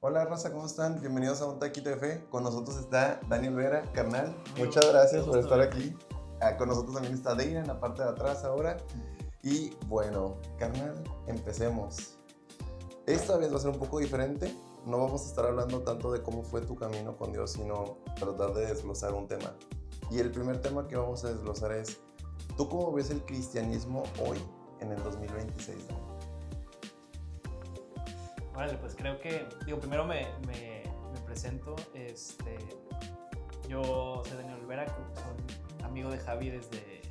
Hola raza, ¿cómo están? Bienvenidos a un Taquito de Fe. Con nosotros está Daniel Vera, carnal. Amigo, Muchas qué gracias por gusto estar verte. aquí. Con nosotros también está Deira en la parte de atrás ahora. Y bueno, carnal, empecemos. Esta vez va a ser un poco diferente. No vamos a estar hablando tanto de cómo fue tu camino con Dios, sino tratar de desglosar un tema. Y el primer tema que vamos a desglosar es, ¿tú cómo ves el cristianismo hoy en el 2026? Órale, pues creo que, primero me presento. Yo soy Daniel Olvera, soy amigo de Javi desde,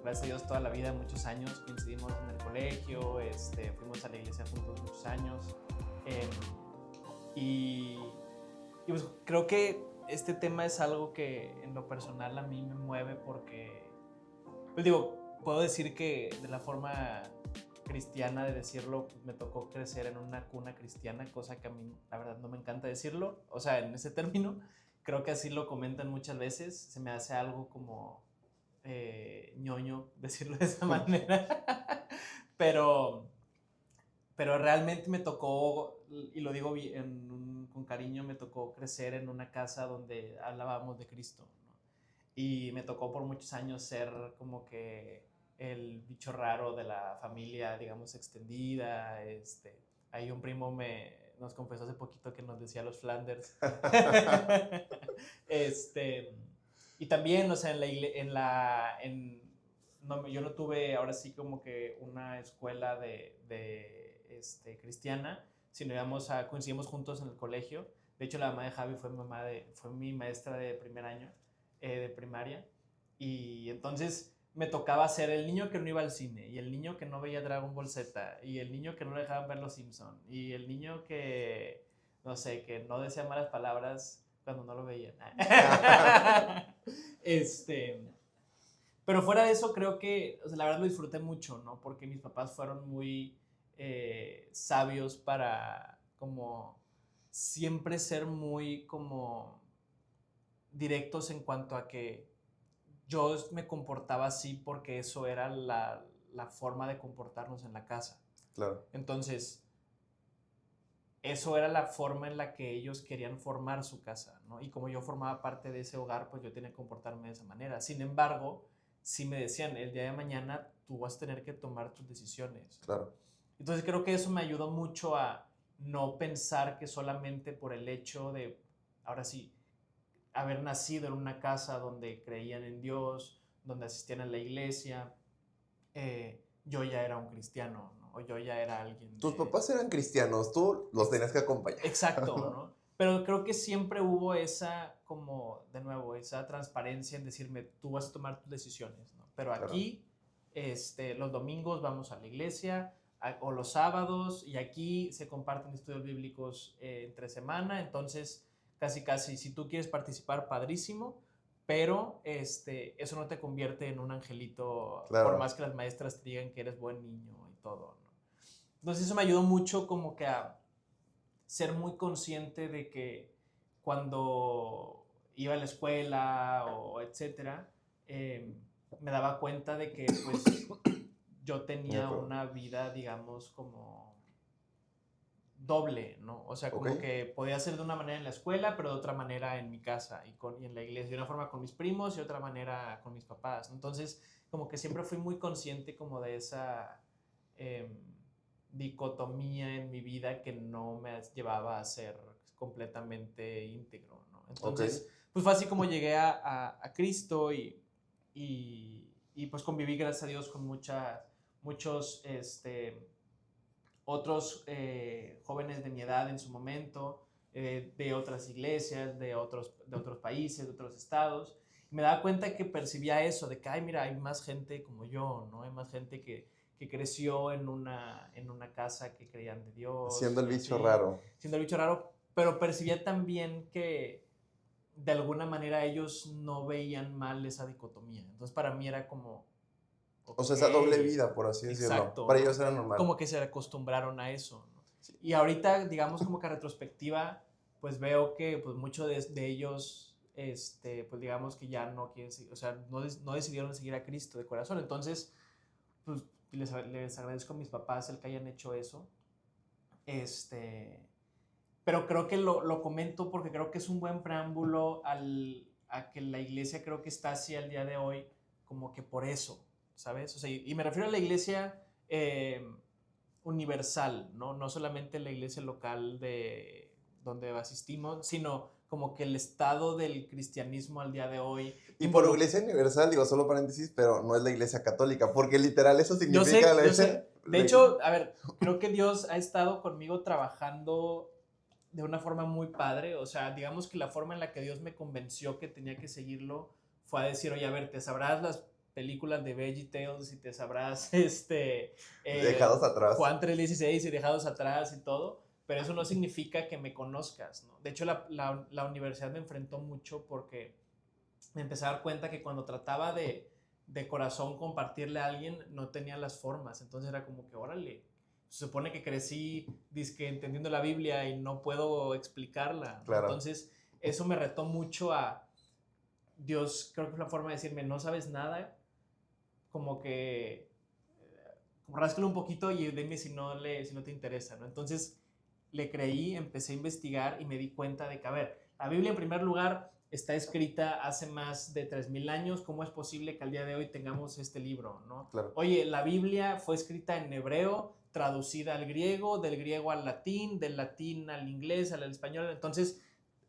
gracias a Dios, toda la vida, muchos años. Coincidimos en el colegio, fuimos a la iglesia juntos muchos años. Eh, y, y pues creo que este tema es algo que en lo personal a mí me mueve porque, pues puedo decir que de la forma cristiana de decirlo, pues me tocó crecer en una cuna cristiana, cosa que a mí la verdad no me encanta decirlo, o sea, en ese término, creo que así lo comentan muchas veces, se me hace algo como ñoño decirlo de esa manera, pero, pero realmente me tocó, y lo digo con cariño, me tocó crecer en una casa donde hablábamos de Cristo, ¿no? Y me tocó por muchos años ser como que el bicho raro de la familia, digamos, extendida. Ahí un primo nos confesó hace poquito que nos decía los Flanders. este, y también, o sea, no, yo no tuve ahora sí como que una escuela de cristiana, sino coincidimos juntos en el colegio. De hecho, la mamá de Javi fue mi maestra de primer año de primaria. Y entonces me tocaba ser el niño que no iba al cine, y el niño que no veía Dragon Ball Z, y el niño que no le dejaban ver Los Simpson, y el niño que, no sé, que no decía malas palabras cuando no lo veían. este, pero fuera de eso, creo que, o sea, la verdad lo disfruté mucho, ¿no? Porque mis papás fueron muy sabios para como siempre ser muy como directos en cuanto a que yo me comportaba así porque eso era la forma de comportarnos en la casa. Claro. Entonces, eso era la forma en la que ellos querían formar su casa, ¿no? Y como yo formaba parte de ese hogar, pues yo tenía que comportarme de esa manera. Sin embargo, sí me decían, el día de mañana tú vas a tener que tomar tus decisiones, ¿no? Claro. Entonces creo que eso me ayudó mucho a no pensar que solamente por el hecho de, ahora sí, haber nacido en una casa donde creían en Dios, donde asistían a la iglesia, yo ya era un cristiano, ¿no? O yo ya era alguien Tus de... papás eran cristianos, tú los tenías que acompañar. Exacto, ¿No? ¿no? Pero creo que siempre hubo esa, como, de nuevo, esa transparencia en decirme, tú vas a tomar tus decisiones, ¿no? Pero Claro. aquí, los domingos vamos a la iglesia, o los sábados, y aquí se comparten estudios bíblicos entre semana, entonces casi casi, si tú quieres participar, padrísimo, pero eso no te convierte en un angelito, por Claro. más que las maestras te digan que eres buen niño y todo, ¿no? Entonces eso me ayudó mucho como que a ser muy consciente de que cuando iba a la escuela o etcétera, eh, me daba cuenta de que pues yo De tenía acuerdo. una vida, digamos, como doble, ¿no? O sea, Ok. como que podía ser de una manera en la escuela, pero de otra manera en mi casa y en la iglesia, de una forma con mis primos y de otra manera con mis papás, ¿no? Entonces, como que siempre fui muy consciente como de esa eh, dicotomía en mi vida que no me llevaba a ser completamente íntegro, ¿no? Ok. Entonces, pues fue así como llegué a Cristo y pues conviví, gracias a Dios, con muchos otros jóvenes de mi edad en su momento, de otras iglesias, de otros países, de otros estados. Y me daba cuenta que percibía eso, de que, ay, mira, hay más gente como yo, ¿no? Hay más gente que creció en una casa que creían de Siendo Dios el y bicho así, raro. siendo el bicho raro, pero percibía también que de alguna manera ellos no veían mal esa dicotomía. Entonces para mí era como, O ok, sea, esa doble vida, por así decirlo. exacto, Para ellos ¿no? era normal. Como que se acostumbraron a eso, ¿no? Sí. Y ahorita, digamos, como que a retrospectiva, pues veo que pues muchos de ellos, pues digamos que ya no quieren seguir, o sea, no decidieron seguir a Cristo de corazón. Entonces, pues les agradezco a mis papás el que hayan hecho eso. Este, pero creo que lo comento porque creo que es un buen preámbulo a que la iglesia creo que está así al día de hoy, como que por eso, ¿sabes? O sea, y me refiero a la iglesia universal, ¿no? No solamente la iglesia local de donde asistimos, sino como que el estado del cristianismo al día de hoy. Y por iglesia universal, digo solo paréntesis, pero no es la iglesia católica, porque literal eso significa yo sé. De hecho, a ver, creo que Dios ha estado conmigo trabajando de una forma muy padre. O sea, digamos que la forma en la que Dios me convenció que tenía que seguirlo fue a decir, oye, a ver, te sabrás las películas de VeggieTales y te sabrás dejados atrás. Juan 3:16 y dejados atrás y todo, pero eso no significa que me conozcas, ¿no? De hecho, la universidad me enfrentó mucho porque me empecé a dar cuenta que cuando trataba de corazón compartirle a alguien, no tenía las formas. Entonces era como que, órale, se supone que crecí dizque entendiendo la Biblia y no puedo explicarla. Claro. Entonces eso me retó mucho a Dios, creo que es la forma de decirme, no sabes nada, como que ráscalo un poquito y dime si no te interesa, ¿no? Entonces le creí, empecé a investigar y me di cuenta de que, a ver, la Biblia en primer lugar está escrita hace más de 3000 años. ¿Cómo es posible que al día de hoy tengamos este libro, no? Claro. Oye, la Biblia fue escrita en hebreo, traducida al griego, del griego al latín, del latín al inglés, al español. Entonces,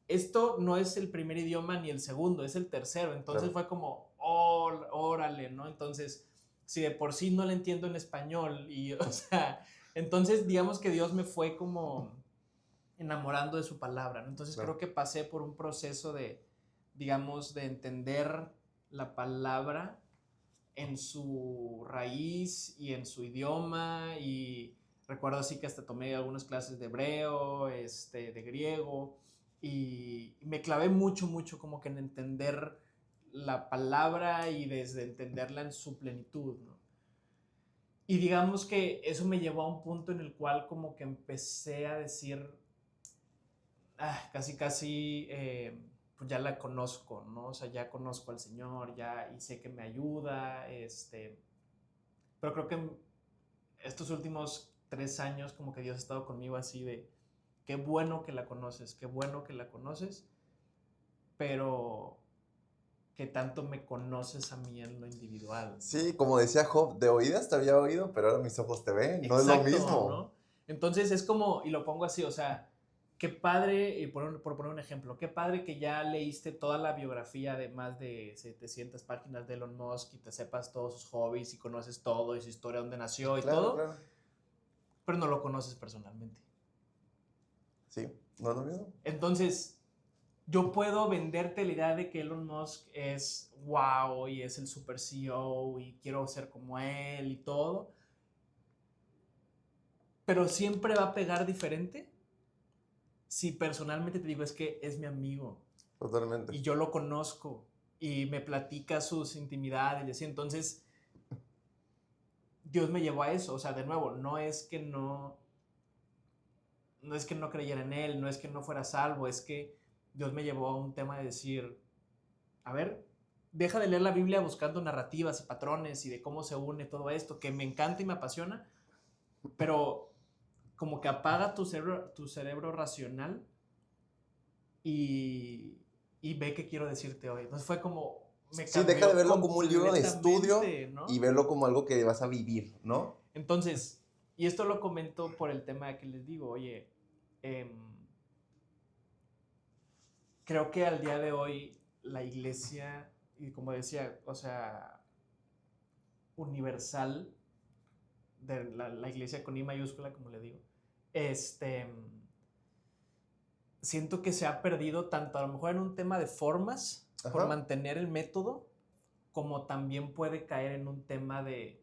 esto no es el primer idioma ni el segundo, es el tercero. Entonces fue como, órale, ¿no? Entonces, si de por sí no le entiendo en español y, o sea, entonces digamos que Dios me fue como enamorando de su palabra, ¿no? Entonces creo que pasé por un proceso de, digamos, de entender la palabra en su raíz y en su idioma, y recuerdo así que hasta tomé algunas clases de hebreo, de griego, y me clavé mucho como que en entender la palabra y desde entenderla en su plenitud, ¿no? Y digamos que eso me llevó a un punto en el cual como que empecé a decir, casi, pues ya la conozco, ¿no? O sea, ya conozco al Señor, ya, y sé que me ayuda, pero creo que estos últimos 3 años como que Dios ha estado conmigo así de, qué bueno que la conoces, pero que tanto me conoces a mí en lo individual, ¿no? Sí, como decía Job, de oídas te había oído, pero ahora mis ojos te ven, no Exacto, es lo mismo, ¿no? Entonces es como, y lo pongo así, o sea, qué padre, y por poner un ejemplo, qué padre que ya leíste toda la biografía de más de 700 páginas de Elon Musk y te sepas todos sus hobbies y conoces todo y su historia, dónde nació y todo, claro. pero no lo conoces personalmente. Sí, no es lo mismo. Entonces, yo puedo venderte la idea de que Elon Musk es wow y es el super CEO y quiero ser como él y todo, pero siempre va a pegar diferente si personalmente te digo, es que es mi amigo. Totalmente. Y yo lo conozco y me platica sus intimidades y así. Entonces, Dios me llevó a eso. O sea, de nuevo, no es que no creyera en él, no es que no fuera salvo, es que Dios me llevó a un tema de decir, a ver, deja de leer la Biblia buscando narrativas y patrones y de cómo se une todo esto, que me encanta y me apasiona, pero como que apaga tu cerebro racional y ve qué quiero decirte hoy. Entonces fue como, sí, deja de verlo como un libro de estudio, ¿no? y verlo como algo que vas a vivir, ¿no? Entonces, y esto lo comento por el tema que les digo, oye, creo que al día de hoy la iglesia, y como decía, o sea, universal, de la iglesia con I mayúscula, como le digo, siento que se ha perdido tanto a lo mejor en un tema de formas, por mantener el método, como también puede caer en un tema de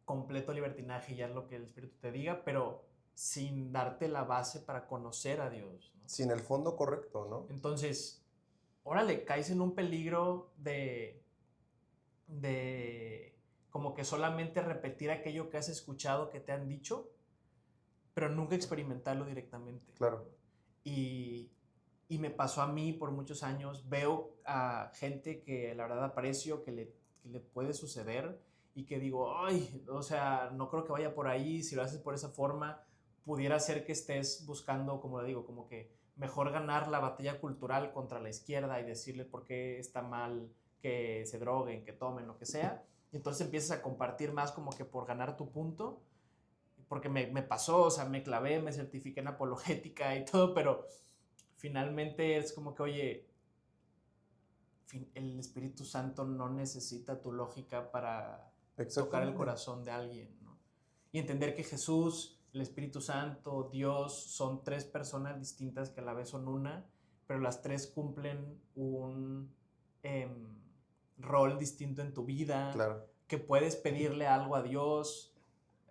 completo libertinaje, ya es lo que el Espíritu te diga, pero sin darte la base para conocer a Dios, ¿no? Sin el fondo correcto, ¿no? Entonces, órale, caes en un peligro de como que solamente repetir aquello que has escuchado, que te han dicho, pero nunca experimentarlo directamente. Claro. Y me pasó a mí por muchos años. Veo a gente que la verdad aprecio, que le puede suceder y que digo, ay, o sea, no creo que vaya por ahí. Si lo haces por esa forma, pudiera ser que estés buscando, como le digo, como que mejor ganar la batalla cultural contra la izquierda y decirle por qué está mal que se droguen, que tomen, lo que sea. Y entonces empiezas a compartir más como que por ganar tu punto, porque me pasó, o sea, me clavé, me certifiqué en apologética y todo, pero finalmente es como que, oye, el Espíritu Santo no necesita tu lógica para tocar el corazón de alguien, ¿no? Y entender que Jesús, el Espíritu Santo, Dios, son tres personas distintas que a la vez son una, pero las tres cumplen un rol distinto en tu vida, Claro. que puedes pedirle algo a Dios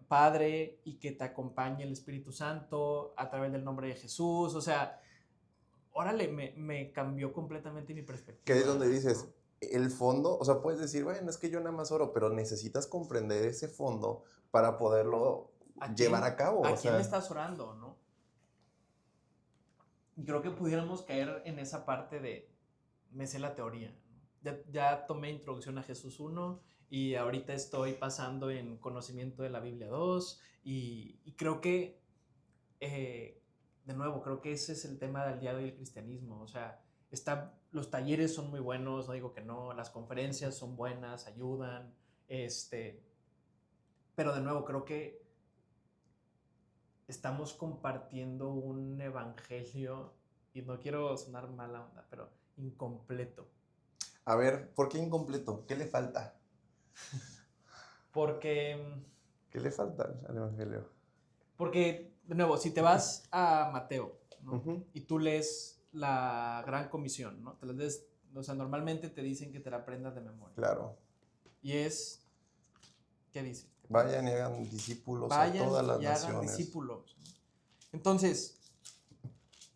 Padre y que te acompañe el Espíritu Santo a través del nombre de Jesús. O sea, órale, me cambió completamente mi perspectiva. Que es donde dices, el fondo, o sea, puedes decir, bueno, es que yo nada más oro, pero necesitas comprender ese fondo para poderlo llevar a cabo. ¿A quién le estás orando, no? Y creo que pudiéramos caer en esa parte de, me sé la teoría, ¿no? Ya tomé Introducción a Jesús 1 y ahorita estoy pasando en Conocimiento de la Biblia 2 y creo que, de nuevo, creo que ese es el tema del día de hoy del cristianismo. O sea, los talleres son muy buenos, no digo que no, las conferencias son buenas, ayudan, pero de nuevo creo que estamos compartiendo un evangelio, y no quiero sonar mala onda, pero incompleto. A ver, ¿por qué incompleto? ¿Qué le falta? Porque... ¿Qué le falta al evangelio? Porque, de nuevo, si te vas a Mateo, ¿no? Y tú lees la Gran Comisión, ¿no? O sea, normalmente te dicen que te la aprendas de memoria. Claro. Y es, ¿qué dice? Vayan y hagan discípulos a todas las naciones. Hagan discípulos. Entonces,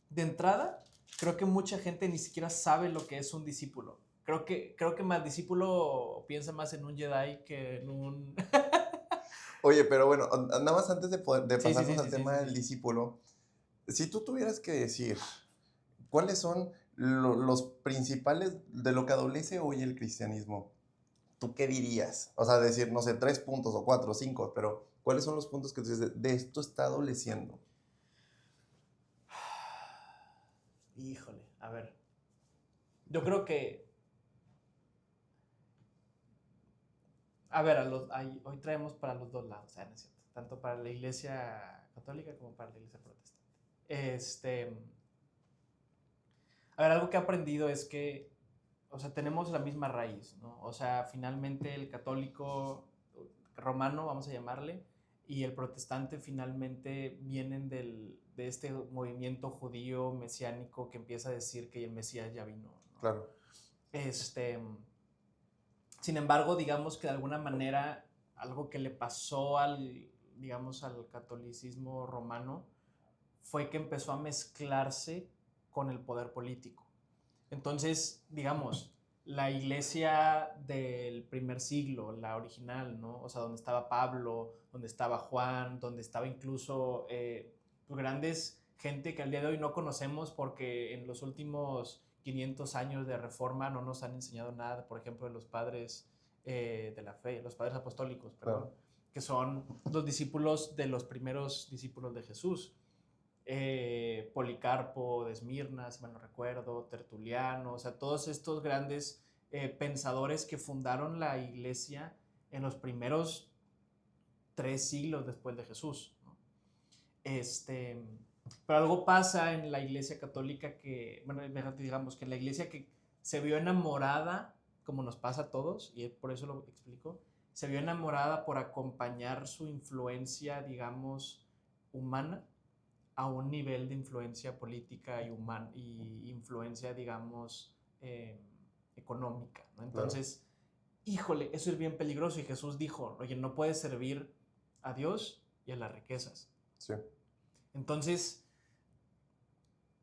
de entrada, creo que mucha gente ni siquiera sabe lo que es un discípulo. Creo que más discípulo piensa más en un Jedi que en un... Oye, pero bueno, nada más antes de pasarnos al tema del discípulo, si tú tuvieras que decir cuáles son los principales de lo que adolece hoy el cristianismo, ¿tú qué dirías? O sea, decir, no sé, 3 puntos o 4 o 5, pero ¿cuáles son los puntos que tú dices, de esto está adoleciendo? Híjole, a ver. Yo creo que... A ver, hoy traemos para los dos lados, ¿no es cierto? Tanto para la iglesia católica como para la iglesia protestante. A ver, algo que he aprendido es que, o sea, tenemos la misma raíz, ¿no? O sea, finalmente el católico romano, vamos a llamarle, y el protestante finalmente vienen de este movimiento judío mesiánico que empieza a decir que el Mesías ya vino, ¿no? Claro. Sin embargo, digamos que de alguna manera algo que le pasó al catolicismo romano fue que empezó a mezclarse con el poder político. Entonces, digamos, la iglesia del primer siglo, la original, ¿no? O sea, donde estaba Pablo, donde estaba Juan, donde estaba incluso grandes gente que al día de hoy no conocemos porque en los últimos 500 años de reforma no nos han enseñado nada, por ejemplo, de los padres de la fe, los padres apostólicos, perdón, claro, que son los discípulos de los primeros discípulos de Jesús. Policarpo de Esmirna, si mal no recuerdo, Tertuliano, o sea, todos estos grandes pensadores que fundaron la iglesia en los primeros 3 siglos después de Jesús, ¿no? Pero algo pasa en la iglesia católica que, bueno, digamos que en la iglesia que se vio enamorada, como nos pasa a todos, y por eso lo explico, se vio enamorada por acompañar su influencia, digamos, humana, a un nivel de influencia política y influencia, digamos, económica, ¿no? Entonces, claro, híjole, eso es bien peligroso. Y Jesús dijo, oye, no puedes servir a Dios y a las riquezas. Sí. Entonces,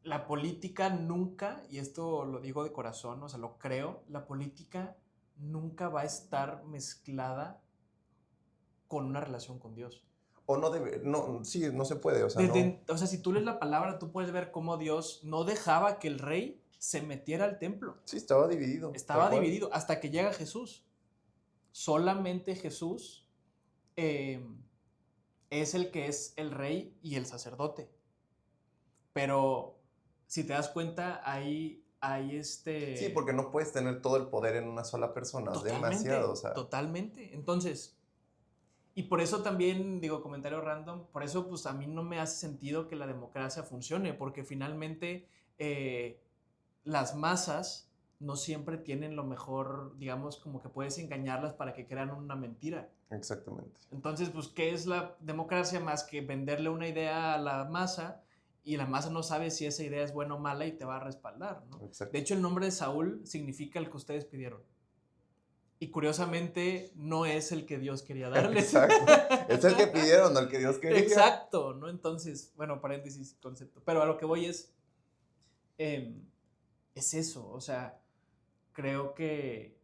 la política nunca, y esto lo digo de corazón, o sea, lo creo, la política nunca va a estar mezclada con una relación con Dios. O no debe, no, sí, no se puede, o sea, O sea, si tú lees la palabra, tú puedes ver cómo Dios no dejaba que el rey se metiera al templo. Sí, estaba dividido. Estaba dividido hasta que llega Jesús. Solamente Jesús es el que es el rey y el sacerdote. Pero si te das cuenta, hay Sí, porque no puedes tener todo el poder en una sola persona, demasiado, o sea. Totalmente. Entonces, y por eso también, digo, comentario random, por eso pues a mí no me hace sentido que la democracia funcione, porque finalmente las masas no siempre tienen lo mejor, digamos, como que puedes engañarlas para que crean una mentira. Exactamente. Entonces, pues, ¿qué es la democracia más que venderle una idea a la masa y la masa no sabe si esa idea es buena o mala y te va a respaldar, ¿no? Exacto. De hecho, el nombre de Saúl significa el que ustedes pidieron. Y curiosamente, no es el que Dios quería darles. Exacto. Es el que pidieron, no el que Dios quería. Exacto, ¿no? Entonces, bueno, paréntesis, concepto. Pero a lo que voy es eso, o sea, creo que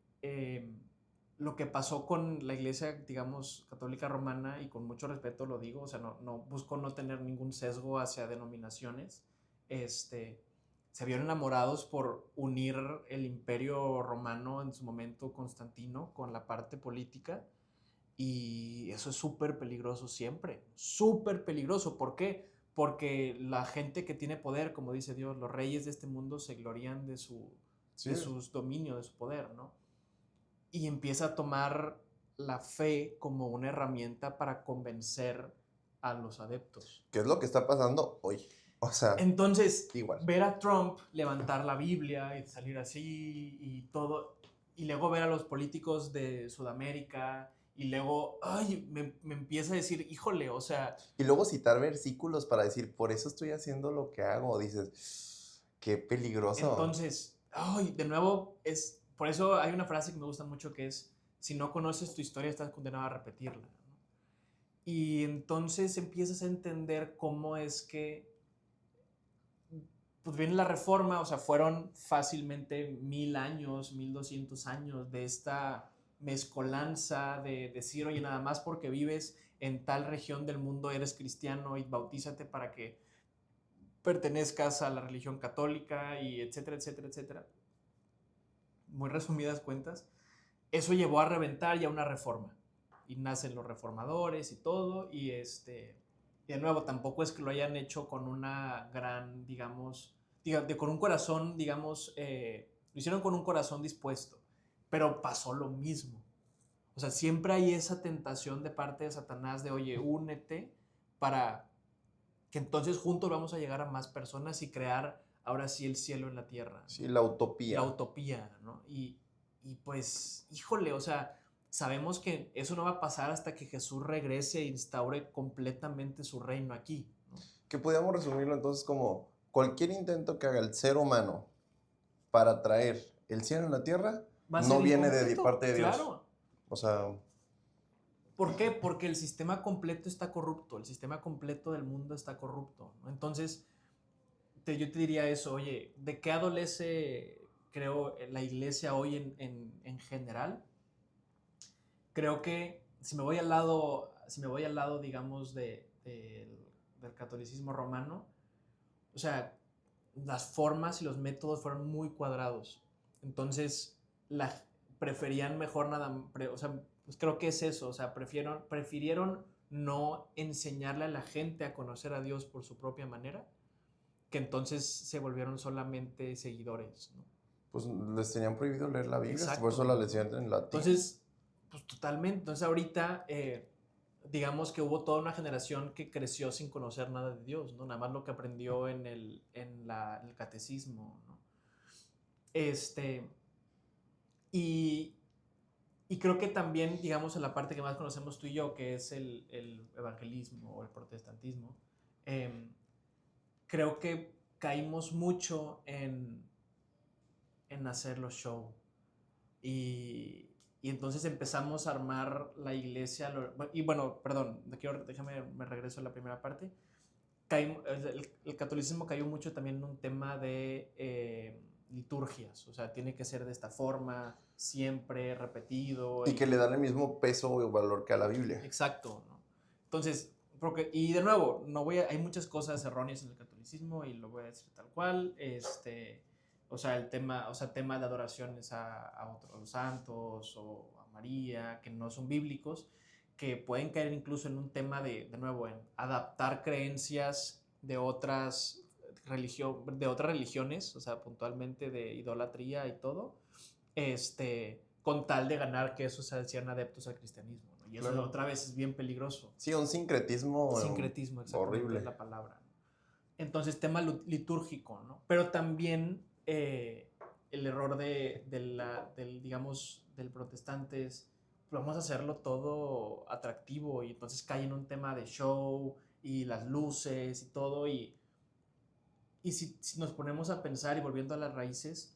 lo que pasó con la iglesia, digamos, católica romana, y con mucho respeto lo digo, o sea, no busco no tener ningún sesgo hacia denominaciones, se vieron enamorados por unir el imperio romano en su momento Constantino con la parte política, y eso es súper peligroso siempre, súper peligroso. ¿Por qué? Porque la gente que tiene poder, como dice Dios, los reyes de este mundo se glorían de sus dominios, de su poder, ¿no? Y empieza a tomar la fe como una herramienta para convencer a los adeptos. ¿Qué es lo que está pasando hoy? O sea, entonces, igual. Ver a Trump levantar la Biblia y salir así y todo, y luego ver a los políticos de Sudamérica, y luego, me empieza a decir, híjole, o sea... Y luego citar versículos para decir, por eso estoy haciendo lo que hago. Dices, qué peligroso. Entonces, de nuevo, por eso hay una frase que me gusta mucho que es, si no conoces tu historia, estás condenado a repetirla, ¿no? Y entonces empiezas a entender cómo es que, pues viene la reforma, o sea, fueron fácilmente 1000 años, 1200 años de esta mezcolanza de decir, oye, nada más porque vives en tal región del mundo eres cristiano y bautízate para que pertenezcas a la religión católica y etcétera, etcétera, etcétera. Muy resumidas cuentas, eso llevó a reventar ya una reforma. Y nacen los reformadores y todo, y de nuevo, tampoco es que lo hayan hecho con una gran, digamos, con un corazón, digamos, lo hicieron con un corazón dispuesto, pero pasó lo mismo. O sea, siempre hay esa tentación de parte de Satanás de, oye, únete para que entonces juntos vamos a llegar a más personas y crear ahora sí el cielo en la tierra, ¿no? Sí, la utopía. La utopía, ¿no? Y pues, híjole, o sea, sabemos que eso no va a pasar hasta que Jesús regrese e instaure completamente su reino aquí, ¿no? Que podríamos resumirlo entonces como cualquier intento que haga el ser humano para traer el cielo en la tierra no viene de parte de Dios. Claro. O sea... ¿Por qué? Porque el sistema completo está corrupto, el sistema completo del mundo está corrupto, ¿no? Entonces, yo te diría eso, oye, ¿de qué adolece, creo, la iglesia hoy en general? Creo que si me voy al lado, digamos, del catolicismo romano, o sea, las formas y los métodos fueron muy cuadrados. Entonces, preferían mejor o sea, pues creo que es eso, o sea, prefirieron no enseñarle a la gente a conocer a Dios por su propia manera, que entonces se volvieron solamente seguidores, ¿no? Pues les tenían prohibido leer la Biblia. Exacto. Por eso la leían en latín. Entonces, pues totalmente. Entonces ahorita, digamos que hubo toda una generación que creció sin conocer nada de Dios, ¿no? Nada más lo que aprendió en el catecismo, ¿no? Y creo que también, digamos, en la parte que más conocemos tú y yo, que es el evangelismo o el protestantismo, creo que caímos mucho en hacer los show. Y entonces empezamos a armar la iglesia. Y bueno, perdón, déjame, me regreso a la primera parte. El catolicismo cayó mucho también en un tema de liturgias. O sea, tiene que ser de esta forma, siempre repetido. Y que le dan el mismo peso o valor que a la Biblia. Exacto, ¿no? Entonces, y de nuevo, hay muchas cosas erróneas en el catolicismo y lo voy a decir tal cual. O sea, tema de adoraciones a otros santos o a María, que no son bíblicos, que pueden caer incluso en un tema de nuevo, en adaptar creencias de otras religiones, o sea, puntualmente de idolatría y todo, con tal de ganar que esos sean adeptos al cristianismo, ¿no? Y eso Claro. otra vez es bien peligroso. Sí, un sincretismo, Sincretismo, exactamente horrible. es la palabra. Entonces, tema litúrgico, ¿no? Pero también el error digamos, del protestante es, vamos a hacerlo todo atractivo y entonces cae en un tema de show y las luces y todo y si nos ponemos a pensar y volviendo a las raíces,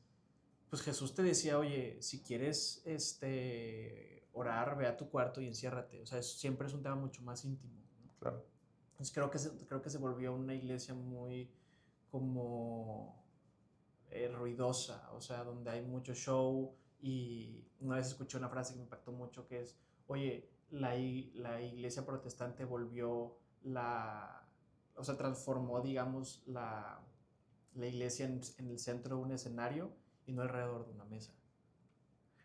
pues Jesús te decía, oye, si quieres orar, ve a tu cuarto y enciérrate. O sea, siempre es un tema mucho más íntimo, ¿no? Claro. Entonces creo que se volvió una iglesia muy como ruidosa, o sea, donde hay mucho show y una vez escuché una frase que me impactó mucho que es, oye, la iglesia protestante volvió o sea, transformó, digamos, la iglesia en el centro de un escenario y no alrededor de una mesa.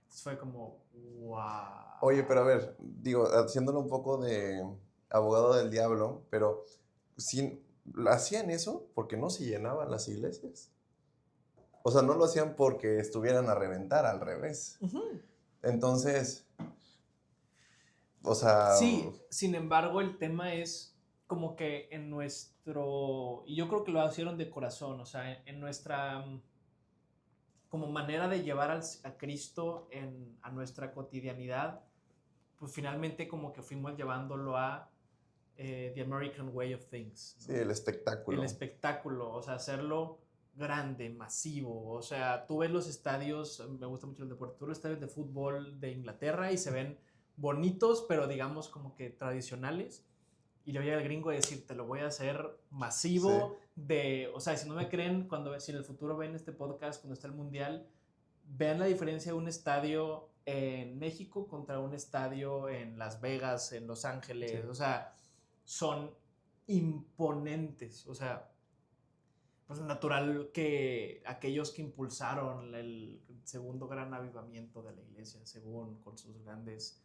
Entonces fue como, wow. Oye, pero a ver, digo, haciéndolo un poco de abogado del diablo, pero hacían eso porque no se llenaban las iglesias. O sea, no lo hacían porque estuvieran a reventar, al revés. Uh-huh. Entonces, o sea... Sí, sin embargo, el tema es como que en nuestro, y yo creo que lo hicieron de corazón, o sea, en nuestra como manera de llevar a Cristo a nuestra cotidianidad, pues finalmente como que fuimos llevándolo a the American way of things, ¿no? Sí, el espectáculo. El espectáculo, o sea, hacerlo grande, masivo, o sea, tú ves los estadios, me gusta mucho el deporte, tú ves los estadios de fútbol de Inglaterra y se ven bonitos, pero digamos como que tradicionales, y le voy al gringo a decir, te lo voy a hacer masivo, sí. O sea, si no me creen, si en el futuro ven este podcast, cuando está el Mundial, vean la diferencia de un estadio en México contra un estadio en Las Vegas, en Los Ángeles, sí. O sea, son imponentes, o sea, pues natural que aquellos que impulsaron el segundo gran avivamiento de la iglesia, según con sus grandes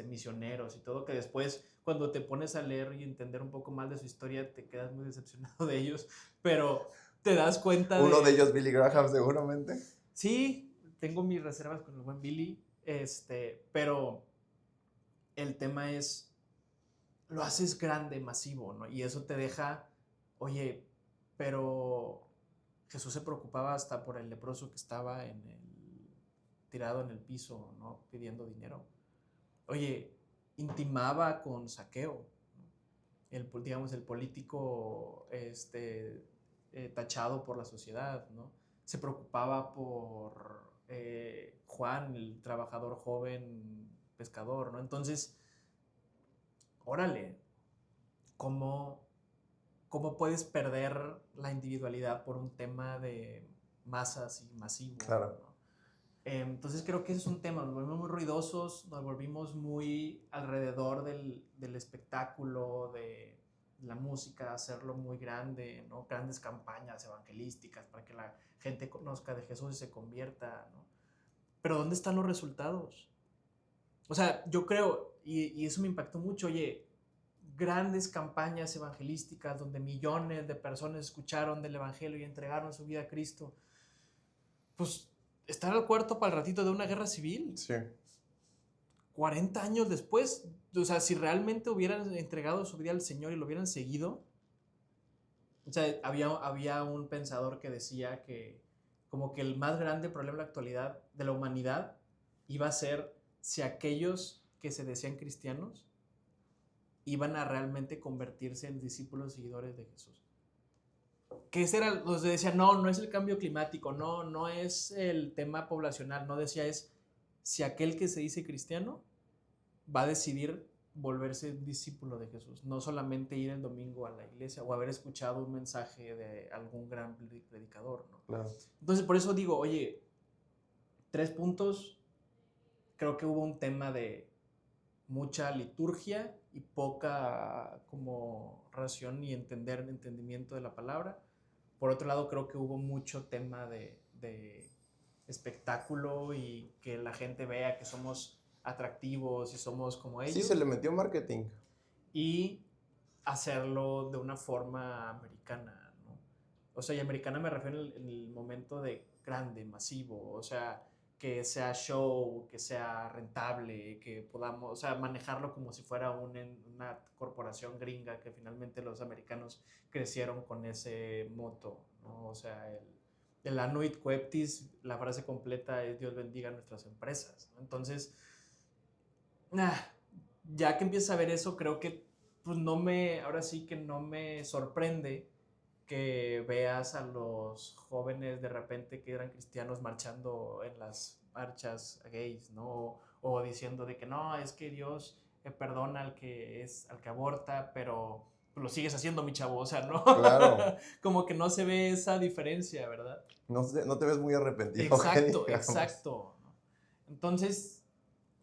misioneros y todo, que después cuando te pones a leer y entender un poco más de su historia te quedas muy decepcionado de ellos, pero te das cuenta Uno de ellos, Billy Graham, seguramente. Sí, tengo mis reservas con el buen Billy, pero el tema es, lo haces grande, masivo, ¿no? Y eso te deja, oye, pero Jesús se preocupaba hasta por el leproso que estaba tirado en el piso, ¿no? Pidiendo dinero. Oye, intimaba con Zaqueo, ¿no? Digamos, el político tachado por la sociedad, ¿no? Se preocupaba por Juan, el trabajador joven pescador, ¿no? Entonces, órale, ¿cómo puedes perder la individualidad por un tema de masas y masivo? Claro. ¿no? Entonces creo que ese es un tema, nos volvimos muy ruidosos, nos volvimos muy alrededor del espectáculo, de la música, hacerlo muy grande, ¿no? Grandes campañas evangelísticas para que la gente conozca de Jesús y se convierta, ¿no? Pero ¿dónde están los resultados? O sea, yo creo, y eso me impactó mucho, oye, grandes campañas evangelísticas donde millones de personas escucharon del evangelio y entregaron su vida a Cristo, pues estar al cuarto para el ratito de una guerra civil. Sí. 40 años después, o sea, si realmente hubieran entregado su vida al Señor y lo hubieran seguido, o sea, había un pensador que decía que como que el más grande problema de la actualidad de la humanidad iba a ser si aquellos que se decían cristianos iban a realmente convertirse en discípulos seguidores de Jesús. Que ese era, los decía, no es el cambio climático, no es el tema poblacional, no decía es si aquel que se dice cristiano va a decidir volverse discípulo de Jesús, no solamente ir el domingo a la iglesia o haber escuchado un mensaje de algún gran predicador, ¿no? Claro. Entonces por eso digo, oye, 3 puntos, creo que hubo un tema de mucha liturgia y poca como ración y entendimiento de la palabra. Por otro lado, creo que hubo mucho tema de espectáculo y que la gente vea que somos atractivos y somos como ellos. Sí, se le metió marketing. Y hacerlo de una forma americana, ¿no? O sea, y americana me refiero en el momento de grande, masivo, o sea, que sea show, que sea rentable, que podamos, o sea, manejarlo como si fuera una corporación gringa, que finalmente los americanos crecieron con ese moto, ¿no? O sea, el Anuit Coeptis, la frase completa es Dios bendiga nuestras empresas, ¿no? Entonces, ya que empiezas a ver eso, creo que pues ahora sí que no me sorprende que veas a los jóvenes de repente que eran cristianos marchando en las marchas gays, ¿no? O diciendo de que no, es que Dios perdona al que aborta, pero lo sigues haciendo, mi chavo, o sea, ¿no? Claro. Como que no se ve esa diferencia, ¿verdad? No te ves muy arrepentido. Exacto, exacto. Entonces,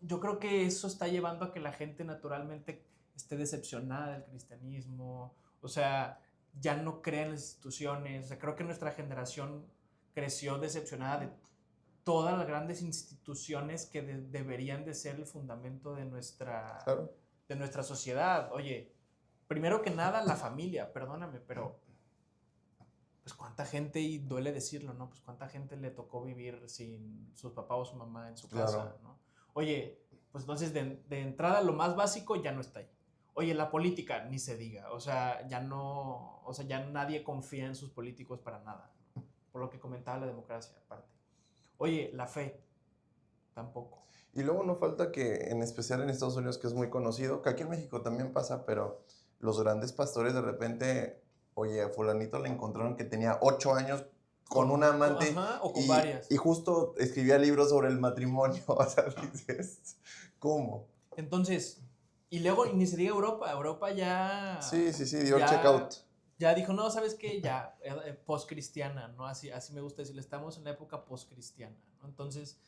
yo creo que eso está llevando a que la gente naturalmente esté decepcionada del cristianismo, o sea, ya no cree en las instituciones. O sea, creo que nuestra generación creció decepcionada de todas las grandes instituciones que deberían de ser el fundamento de Claro. de nuestra sociedad. Oye, primero que nada, la familia, perdóname, pero pues cuánta gente, y duele decirlo, ¿no? Pues cuánta gente le tocó vivir sin sus papás o su mamá en su casa, Claro. ¿no? Oye, pues entonces de entrada lo más básico ya no está ahí. Oye, la política, ni se diga, o sea, ya no, o sea, ya nadie confía en sus políticos para nada, ¿no? Por lo que comentaba la democracia, aparte. Oye, la fe, tampoco. Y luego no falta que, en especial en Estados Unidos, que es muy conocido, que aquí en México también pasa, pero los grandes pastores de repente, oye, a fulanito le encontraron que tenía 8 años con una amante. Ajá, o con varias. Y justo escribía libros sobre el matrimonio, o sea, dices, ¿cómo? Entonces, y luego ni se diga Europa ya... Sí, dio el checkout. Ya dijo, no, ¿sabes qué? Ya, post-cristiana, ¿no? Así me gusta decirle, estamos en la época post-cristiana, ¿no? Entonces,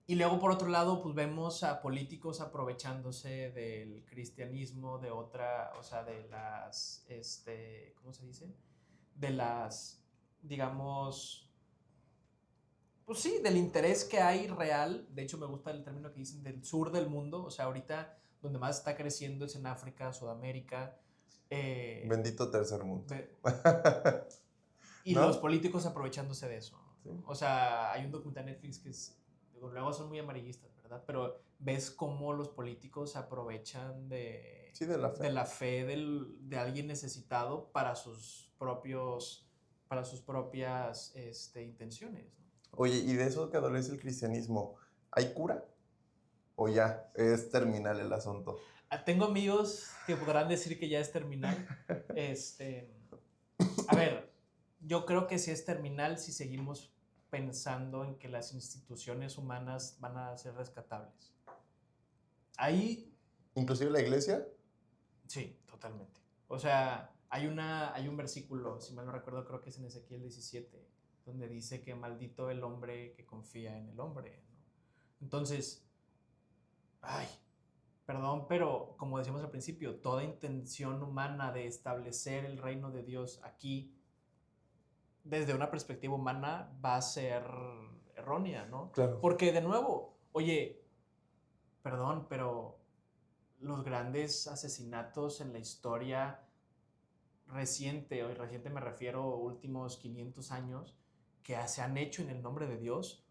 y luego por otro lado, pues vemos a políticos aprovechándose del cristianismo, de otra, o sea, de las, ¿cómo se dice? De las, digamos, pues sí, del interés que hay real. De hecho, me gusta el término que dicen del sur del mundo, o sea, ahorita donde más está creciendo es en África, Sudamérica. Bendito tercer mundo. Y ¿no? los políticos aprovechándose de eso. Sí. O sea, hay un documental en Netflix que luego son muy amarillistas, ¿verdad? Pero ves cómo los políticos aprovechan de la fe de alguien necesitado para sus propias intenciones, ¿no? Oye, ¿y de eso que adolece el cristianismo, hay cura? ¿O ya es terminal el asunto? Tengo amigos que podrán decir que ya es terminal. A ver, yo creo que sí es terminal si seguimos pensando en que las instituciones humanas van a ser rescatables. Ahí... ¿Inclusive la iglesia? Sí, totalmente. O sea, hay un versículo, si mal no recuerdo, creo que es en Ezequiel 17, donde dice que maldito el hombre que confía en el hombre, ¿no? Entonces, perdón, pero como decíamos al principio, toda intención humana de establecer el reino de Dios aquí, desde una perspectiva humana, va a ser errónea, ¿no? Claro. Porque, de nuevo, oye, perdón, pero los grandes asesinatos en la historia reciente me refiero últimos 500 años, que se han hecho en el nombre de Dios,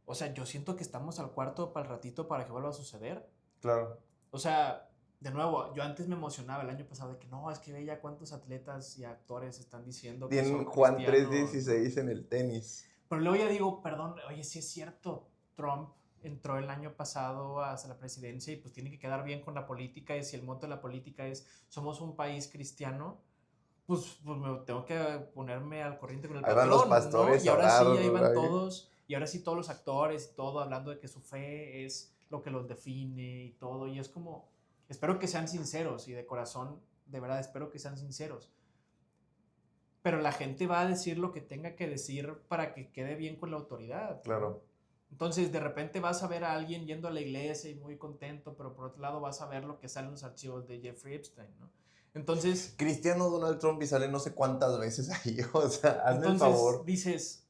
o sea, yo siento que estamos al cuarto para el ratito para que vuelva a suceder. Claro. O sea, de nuevo, yo antes me emocionaba el año pasado de que no, es que veía cuántos atletas y actores están diciendo que Tienen son Juan cristianos, 3:16 en el tenis. Pero luego ya digo, perdón, oye, sí es cierto, Trump entró el año pasado hacia la presidencia y pues tiene que quedar bien con la política, y si el moto de la política es somos un país cristiano, pues me tengo que ponerme al corriente con el patrón, los pastores, ¿no? Y ahora sí, ahí van todos, y ahora sí todos los actores y todo hablando de que su fe es lo que los define y todo, y es como, espero que sean sinceros y de corazón, de verdad espero que sean sinceros. Pero la gente va a decir lo que tenga que decir para que quede bien con la autoridad. Claro. Entonces, de repente vas a ver a alguien yendo a la iglesia y muy contento, pero por otro lado vas a ver lo que sale en los archivos de Jeffrey Epstein, ¿no? Entonces... Cristiano Donald Trump y sale no sé cuántas veces ahí, o sea, hazme el favor. Dices,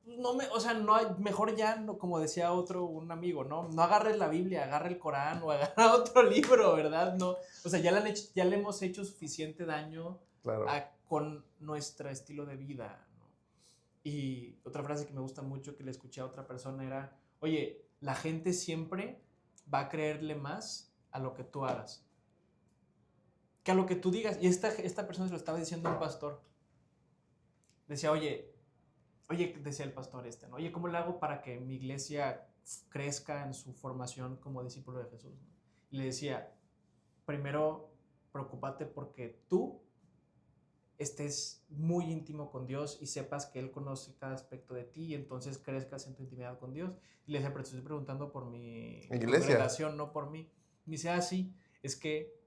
no o sea, no hay, mejor ya, no, como decía un amigo, ¿no? No agarres la Biblia, agarra el Corán o agarra otro libro, ¿verdad? No, o sea, ya le hemos hecho suficiente daño Claro. con nuestro estilo de vida, ¿no? Y otra frase que me gusta mucho que le escuché a otra persona era, oye, la gente siempre va a creerle más a lo que tú hagas que a lo que tú digas. Y esta persona se lo estaba diciendo a un pastor. Decía, oye, decía el pastor ¿no? Oye, ¿cómo le hago para que mi iglesia crezca en su formación como discípulo de Jesús? ¿No? Y le decía, primero, preocúpate porque tú estés muy íntimo con Dios y sepas que Él conoce cada aspecto de ti y entonces crezcas en tu intimidad con Dios. Y le decía, pero te estoy preguntando por mi congregación, no por mí. Y dice, sí, es que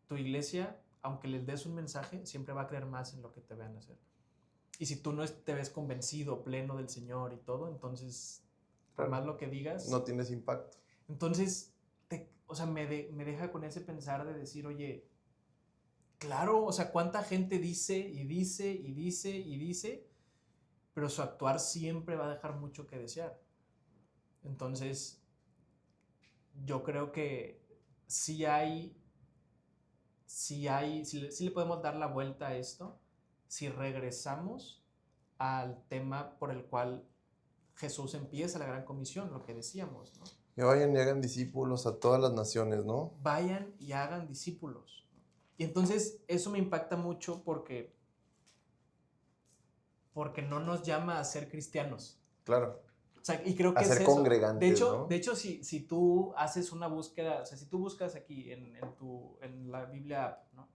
tu iglesia, aunque les des un mensaje, siempre va a creer más en lo que te vean hacer. Y si tú no te ves convencido, pleno del Señor y todo, entonces, por más lo que digas... No tienes impacto. Entonces, o sea, me deja con ese pensar de decir, oye, claro, o sea, cuánta gente dice y dice y dice y dice, pero su actuar siempre va a dejar mucho que desear. Entonces, yo creo que sí le podemos dar la vuelta a esto si regresamos al tema por el cual Jesús empieza la gran comisión, lo que decíamos, ¿no? Que vayan y hagan discípulos a todas las naciones, ¿no? Vayan y hagan discípulos. Y entonces eso me impacta mucho porque no nos llama a ser cristianos. Claro. O sea, y creo que a ser es eso. congregantes, de hecho si tú haces una búsqueda, o sea, si tú buscas aquí en la Biblia app, ¿no?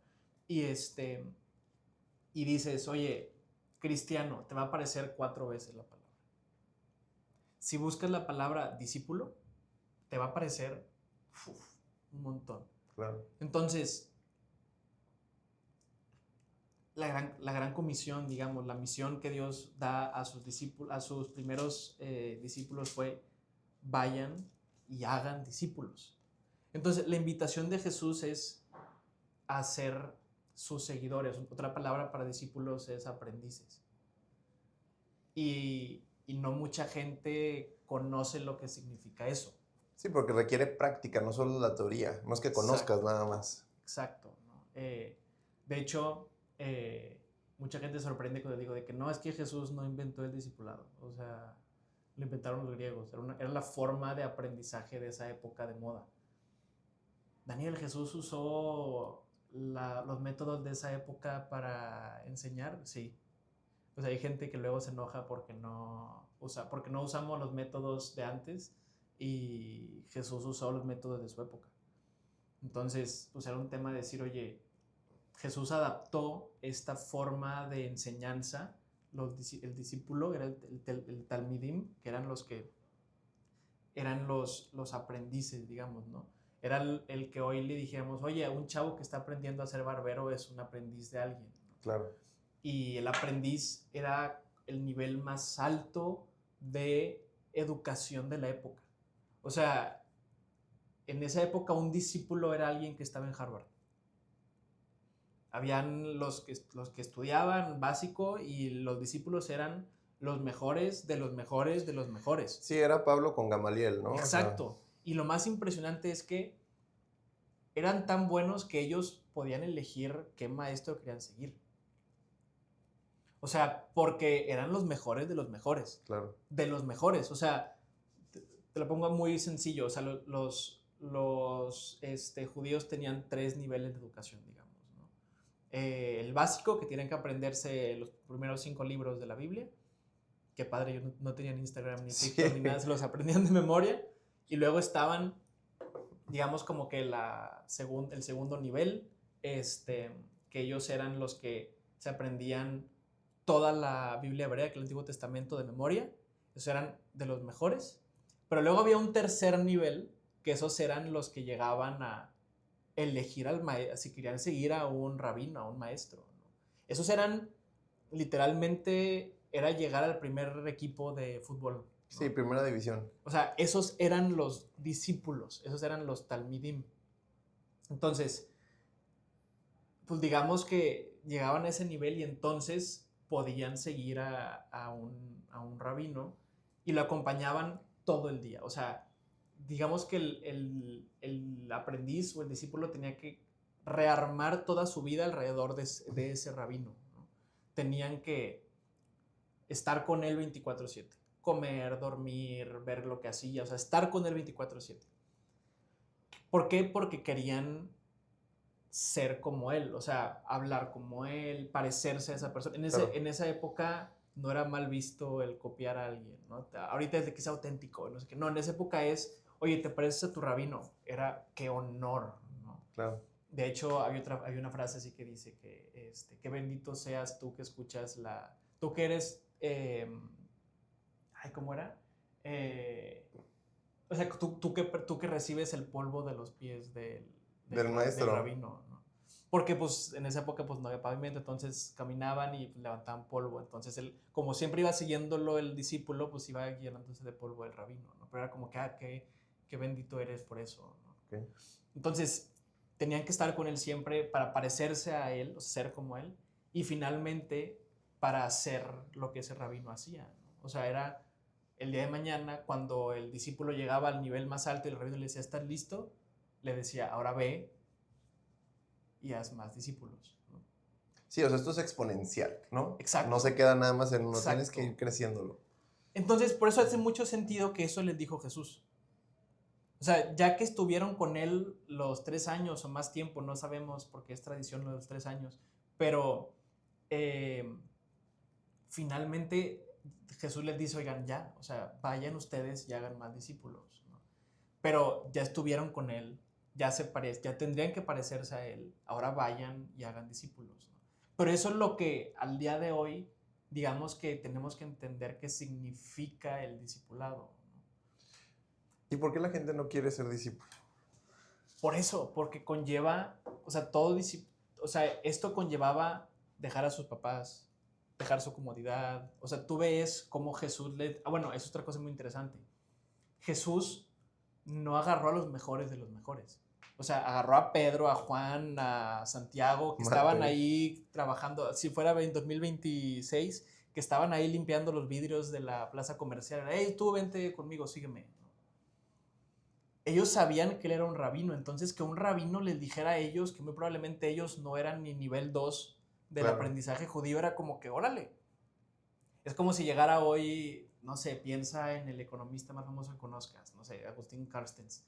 Y dices, oye, cristiano, te va a aparecer 4 veces la palabra. Si buscas la palabra discípulo, te va a aparecer un montón. Claro. Entonces, la gran comisión, digamos, la misión que Dios da a sus discípulos, a sus primeros discípulos fue vayan y hagan discípulos. Entonces, la invitación de Jesús es a ser sus seguidores. Otra palabra para discípulos es aprendices. Y no mucha gente conoce lo que significa eso. Sí, porque requiere práctica, no solo la teoría. No es que conozcas nada más. Exacto, ¿no? De hecho, mucha gente se sorprende cuando digo de que no, es que Jesús no inventó el discipulado. O sea, lo inventaron los griegos. Era la forma de aprendizaje de esa época de moda. Daniel, Jesús usó los métodos de esa época para enseñar, sí. Pues hay gente que luego se enoja porque no usamos los métodos de antes y Jesús usó los métodos de su época. Entonces, pues era un tema de decir, oye, Jesús adaptó esta forma de enseñanza. El discípulo era el talmidim, que eran los aprendices, digamos, ¿no? Era el que hoy le dijéramos, oye, un chavo que está aprendiendo a ser barbero es un aprendiz de alguien, ¿no? Claro. Y el aprendiz era el nivel más alto de educación de la época. O sea, en esa época un discípulo era alguien que estaba en Harvard. Habían los que estudiaban básico y los discípulos eran los mejores de los mejores de los mejores. Sí, era Pablo con Gamaliel, ¿no? Exacto. O sea, y lo más impresionante es que eran tan buenos que ellos podían elegir qué maestro querían seguir. O sea, porque eran los mejores de los mejores. Claro. De los mejores. O sea, te lo pongo muy sencillo. O sea, los judíos tenían 3 niveles de educación, digamos, ¿no? El básico, que tienen que aprenderse los primeros 5 libros de la Biblia. Qué padre, yo no tenía ni Instagram, ni TikTok, ni nada, se los aprendían de memoria. Y luego estaban, digamos, como que el segundo nivel, que ellos eran los que se aprendían toda la Biblia hebrea, que es el Antiguo Testamento, de memoria. Esos eran de los mejores. Pero luego había un tercer nivel, que esos eran los que llegaban a elegir al maestro, si querían seguir a un rabino, a un maestro, ¿no? Esos eran, literalmente, era llegar al primer equipo de fútbol, ¿no? Sí, primera división. O sea, esos eran los discípulos, esos eran los talmidim. Entonces, pues digamos que llegaban a ese nivel y entonces podían seguir a un rabino y lo acompañaban todo el día. O sea, digamos que el aprendiz o el discípulo tenía que rearmar toda su vida alrededor de ese rabino, ¿no? Tenían que estar con él 24/7, comer, dormir, ver lo que hacía, o sea, estar con él 24/7. ¿Por qué? Porque querían ser como él, o sea, hablar como él, parecerse a esa persona. Claro. En esa época no era mal visto el copiar a alguien, ¿no? Ahorita es de que sea auténtico, no sé qué. No, en esa época es, oye, te pareces a tu rabino. Era, qué honor, ¿no? Claro. De hecho, hay una frase así que dice que bendito seas tú que escuchas tú que eres, ¿cómo era? O sea, tú que recibes el polvo de los pies Del maestro. del rabino, ¿no? Porque pues en esa época pues no había pavimento, entonces caminaban y levantaban polvo. Entonces él, como siempre iba siguiéndolo el discípulo, pues iba llenándose de polvo el rabino, ¿no? Pero era como que, qué bendito eres por eso, ¿no? Okay. Entonces tenían que estar con él siempre para parecerse a él, o sea, ser como él, y finalmente para hacer lo que ese rabino hacía, ¿no? O sea, era el día de mañana cuando el discípulo llegaba al nivel más alto y el rabino le decía, ¿estás listo? Le decía, ahora ve y haz más discípulos, ¿no? Sí, o sea, esto es exponencial, ¿no? Exacto. No se queda nada más en uno, Exacto. Tienes que ir creciéndolo. Entonces, por eso hace mucho sentido que eso les dijo Jesús. O sea, ya que estuvieron con él los 3 años o más tiempo, no sabemos porque es tradición los 3 años, pero finalmente Jesús les dice, oigan, ya, o sea, vayan ustedes y hagan más discípulos, ¿no? Pero ya estuvieron con él, ya tendrían que parecerse a él, ahora vayan y hagan discípulos, ¿no? Pero eso es lo que al día de hoy, digamos que tenemos que entender qué significa el discipulado, ¿no? ¿Y por qué la gente no quiere ser discípulo? Por eso, porque conlleva, o sea, esto conllevaba dejar a sus papás, dejar su comodidad. O sea, tú ves cómo Jesús bueno, es otra cosa muy interesante. Jesús no agarró a los mejores de los mejores. O sea, agarró a Pedro, a Juan, a Santiago, que estaban ahí trabajando, si fuera en 2026, que estaban ahí limpiando los vidrios de la plaza comercial. Hey, tú vente conmigo, sígueme. Ellos sabían que él era un rabino, entonces que un rabino les dijera a ellos que muy probablemente ellos no eran ni nivel 2 del aprendizaje judío, era como que, órale. Es como si llegara hoy, no sé, piensa en el economista más famoso que conozcas, no sé, Agustín Carstens,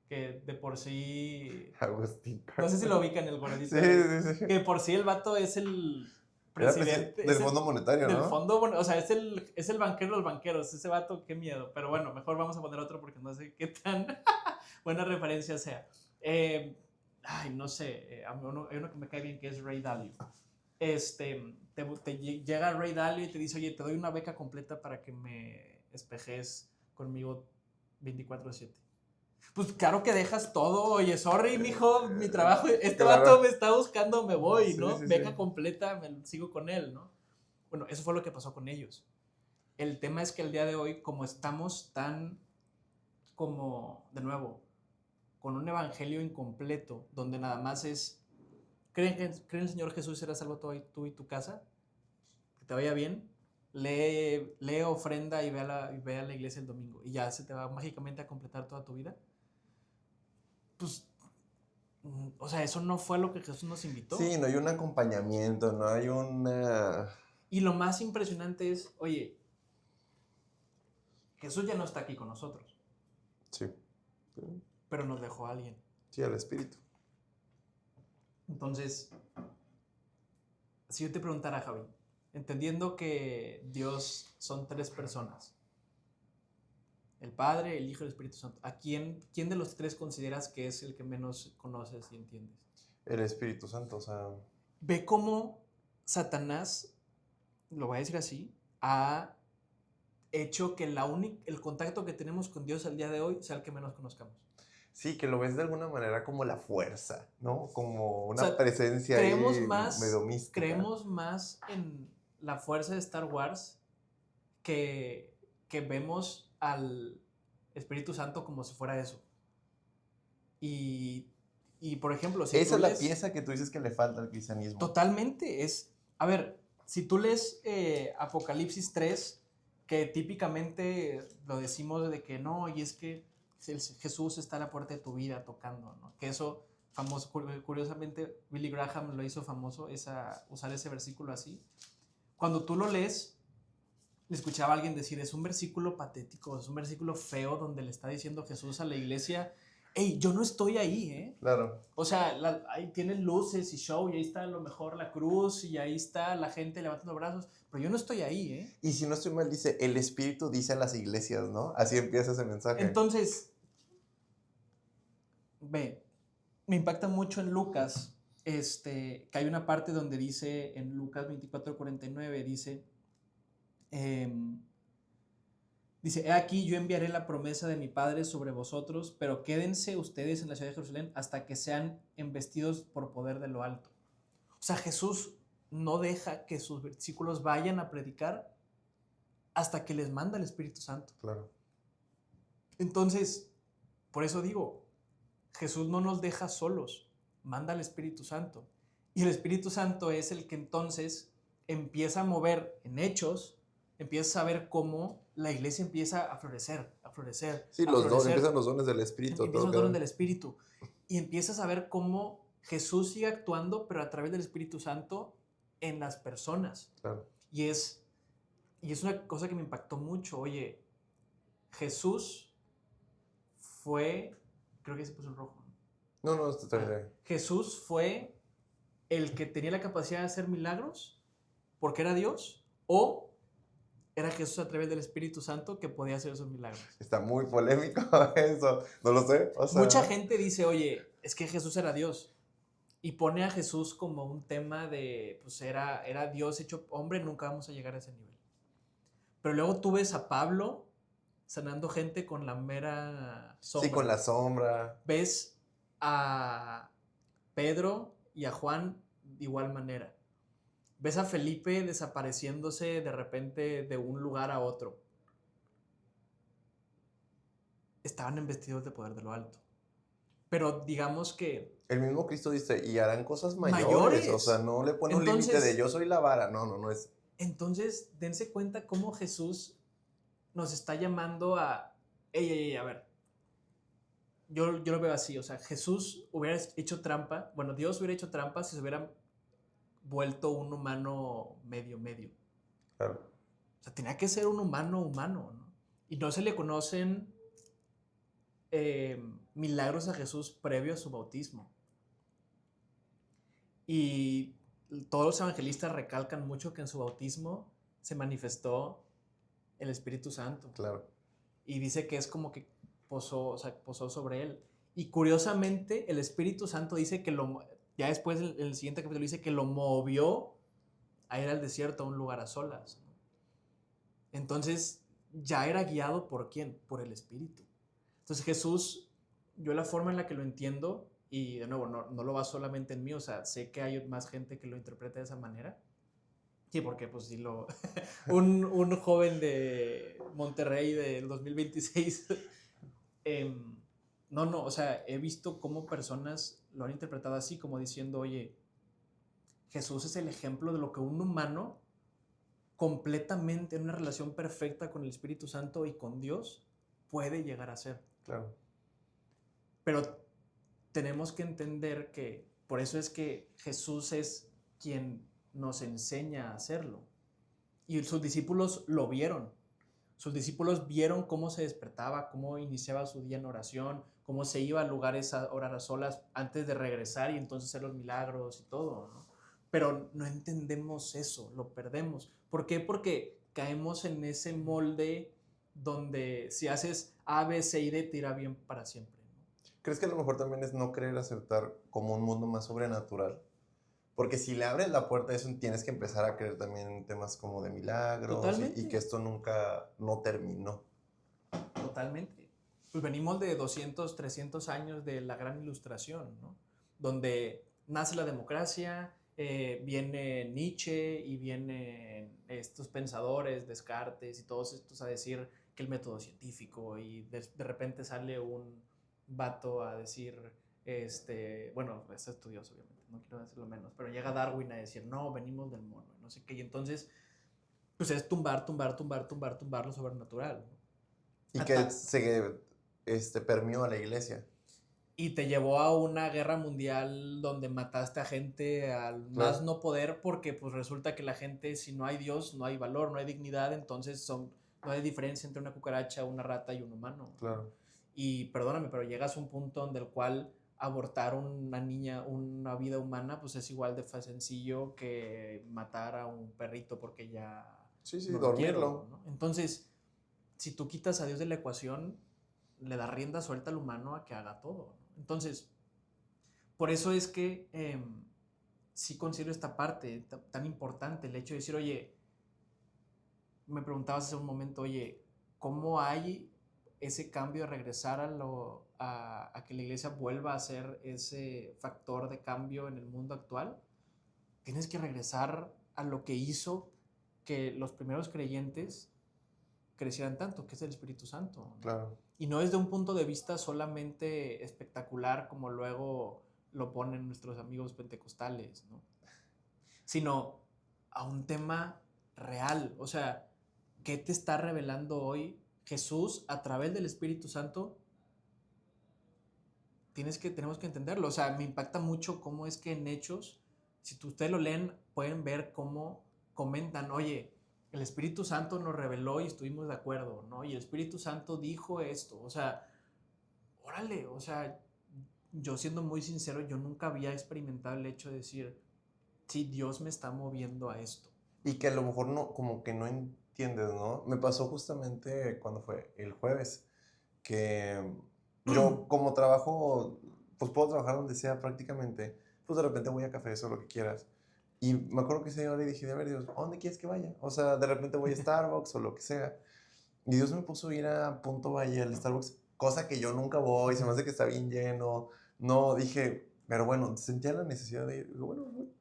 que de por sí... Agustín Carstens. No sé si lo ubican, el gordito. Sí. Que por sí el vato es el presidente del Fondo Monetario, ¿no? Del Fondo, o sea, es el banquero de los banqueros, ese vato, qué miedo. Pero bueno, mejor vamos a poner otro porque no sé qué tan buena referencia sea. No sé, hay uno que me cae bien que es Ray Dalio. Llega Ray Dalio y te dice, oye, te doy una beca completa para que me espejes conmigo 24/7. Pues claro que dejas todo, oye, sorry, mijo, mi trabajo, vato me está buscando, me voy, ¿no? Beca completa, sigo con él, ¿no? Bueno, eso fue lo que pasó con ellos. El tema es que el día de hoy, como estamos tan, de nuevo, con un evangelio incompleto, donde nada más es, ¿creen en el Señor Jesús será salvo tú y tu casa? Que te vaya bien, lee ofrenda y ve a la iglesia el domingo, y ya se te va mágicamente a completar toda tu vida. Pues, o sea, eso no fue a lo que Jesús nos invitó. Sí, no hay un acompañamiento, no hay una... Y lo más impresionante es, oye, Jesús ya no está aquí con nosotros. Sí. Pero nos dejó a alguien. Sí, al Espíritu. Entonces, si yo te preguntara, Javi, entendiendo que Dios son 3 personas, el Padre, el Hijo y el Espíritu Santo, ¿a quién de los 3 consideras que es el que menos conoces y entiendes? El Espíritu Santo, o sea... Ve cómo Satanás, lo voy a decir así, ha hecho que el contacto que tenemos con Dios al día de hoy sea el que menos conozcamos. Sí, que lo ves de alguna manera como la fuerza, ¿no? Como una presencia ahí medio mística. Creemos más en la fuerza de Star Wars que vemos al Espíritu Santo como si fuera eso. Y por ejemplo... Esa es la pieza que tú dices que le falta al cristianismo. Totalmente, es A ver, si tú lees Apocalipsis 3, que típicamente lo decimos de que no, y es que Jesús está a la puerta de tu vida tocando, ¿no? Que eso, famoso, curiosamente, Billy Graham lo hizo famoso, usar ese versículo así. Cuando tú lo lees, le escuchaba a alguien decir, es un versículo patético, es un versículo feo donde le está diciendo Jesús a la iglesia, hey, yo no estoy ahí, ¿eh? Claro. O sea, ahí tienen luces y show, y ahí está a lo mejor la cruz, y ahí está la gente levantando brazos, pero yo no estoy ahí, ¿eh? Y si no estoy mal, dice, el Espíritu dice a las iglesias, ¿no? Así empieza ese mensaje. Entonces, ve, me impacta mucho en Lucas, que hay una parte donde dice, en Lucas 24:49, dice, he aquí yo enviaré la promesa de mi Padre sobre vosotros, pero quédense ustedes en la ciudad de Jerusalén hasta que sean embestidos por poder de lo alto. O sea, Jesús no deja que sus discípulos vayan a predicar hasta que les manda el Espíritu Santo. Claro. Entonces, por eso digo, Jesús no nos deja solos, manda al Espíritu Santo. Y el Espíritu Santo es el que entonces empieza a mover en hechos, empieza a ver cómo la iglesia empieza a florecer, a florecer. Sí, a los dones, florecer. empiezan los dones del Espíritu. Empiezan los dones del Espíritu. Y empiezas a ver cómo Jesús sigue actuando, pero a través del Espíritu Santo en las personas. Claro. Y es una cosa que me impactó mucho. Oye, Jesús fue, creo que se puso en rojo. No, está bien. Jesús fue el que tenía la capacidad de hacer milagros porque era Dios, o era Jesús a través del Espíritu Santo que podía hacer esos milagros. Está muy polémico eso, no lo sé. O sea... Mucha gente dice, oye, es que Jesús era Dios. Y pone a Jesús como un tema de, pues era Dios hecho hombre, nunca vamos a llegar a ese nivel. Pero luego tú ves a Pablo sanando gente con la mera sombra. Sí, con la sombra. Ves a Pedro y a Juan de igual manera. Ves a Felipe desapareciéndose de repente de un lugar a otro. Estaban investidos de poder de lo alto. Pero digamos que... El mismo Cristo dice, y harán cosas mayores. O sea, no le pone un límite de yo soy la vara. No es... Entonces, dense cuenta cómo Jesús nos está llamando a... Ey, a ver. Yo lo veo así. O sea, Jesús hubiera hecho trampa. Bueno, Dios hubiera hecho trampa si se hubiera vuelto un humano medio. Claro. O sea, tenía que ser un humano, ¿no? Y no se le conocen milagros a Jesús previo a su bautismo. Y todos los evangelistas recalcan mucho que en su bautismo se manifestó el Espíritu Santo. Claro. Y dice que es como que posó sobre él. Y curiosamente, el Espíritu Santo dice que ya después, en el siguiente capítulo, dice que lo movió a ir al desierto, a un lugar a solas. Entonces, ya era guiado ¿por quién? Por el Espíritu. Entonces, Jesús, yo la forma en la que lo entiendo, y de nuevo, no lo va solamente en mí, o sea, sé que hay más gente que lo interpreta de esa manera. Sí, porque pues si un joven de Monterrey del 2026, o sea, he visto cómo personas lo han interpretado así, como diciendo, oye, Jesús es el ejemplo de lo que un humano completamente en una relación perfecta con el Espíritu Santo y con Dios puede llegar a ser. Claro. Pero tenemos que entender que por eso es que Jesús es quien nos enseña a hacerlo. Y sus discípulos lo vieron. Sus discípulos vieron cómo se despertaba, cómo iniciaba su día en oración, cómo se iba a lugares a orar a solas antes de regresar y entonces hacer los milagros y todo, ¿no? Pero no entendemos eso, lo perdemos. ¿Por qué? Porque caemos en ese molde donde si haces A, B, C y D te irá bien para siempre, ¿no? ¿Crees que a lo mejor también es no querer aceptar como un mundo más sobrenatural? Porque si le abres la puerta a eso, tienes que empezar a creer también en temas como de milagros y que esto nunca no terminó. Totalmente. Pues venimos de 200, 300 años de la gran ilustración, ¿no? Donde nace la democracia, viene Nietzsche y vienen estos pensadores, Descartes y todos estos a decir que el método científico y de repente sale un vato a decir bueno, es estudioso obviamente, no quiero decirlo menos, pero llega Darwin a decir, no, venimos del mono, no sé qué, y entonces, pues es tumbar lo sobrenatural, ¿no? Y que se permeó a la iglesia. Y te llevó a una guerra mundial donde mataste a gente al más no poder, porque pues resulta que la gente, si no hay Dios, no hay valor, no hay dignidad, entonces no hay diferencia entre una cucaracha, una rata y un humano. Claro. Y perdóname, pero llegas a un punto donde el cual abortar una niña, una vida humana, pues es igual de sencillo que matar a un perrito porque ya Sí, no lo dormirlo. quiero, ¿no? Entonces, si tú quitas a Dios de la ecuación, le da rienda suelta al humano a que haga todo, ¿no? Entonces, por eso es que sí considero esta parte tan importante, el hecho de decir, oye, me preguntabas hace un momento, oye, ¿cómo hay ese cambio de regresar a que la iglesia vuelva a ser ese factor de cambio en el mundo actual? Tienes que regresar a lo que hizo que los primeros creyentes crecieran tanto, que es el Espíritu Santo, ¿no? Claro. Y no desde un punto de vista solamente espectacular como luego lo ponen nuestros amigos pentecostales, ¿no? Sino a un tema real. O sea, ¿qué te está revelando hoy Jesús a través del Espíritu Santo? Tenemos que entenderlo. O sea, me impacta mucho cómo es que en Hechos, si ustedes lo leen, pueden ver cómo comentan, oye, el Espíritu Santo nos reveló y estuvimos de acuerdo, ¿no? Y el Espíritu Santo dijo esto, o sea, órale, o sea, yo siendo muy sincero, yo nunca había experimentado el hecho de decir, sí, Dios me está moviendo a esto. Y que a lo mejor no, como que no entiendes, ¿no? Me pasó justamente cuando fue el jueves, que yo como trabajo, pues puedo trabajar donde sea prácticamente, pues de repente voy a cafés o lo que quieras. Y me acuerdo que ese día le dije, a ver, Dios, ¿a dónde quieres que vaya? O sea, de repente voy a Starbucks o lo que sea. Y Dios me puso a ir a Punto Valle, al Starbucks, cosa que yo nunca voy, se me hace que está bien lleno. No, dije, pero bueno, sentía la necesidad de ir. Digo, bueno, voy.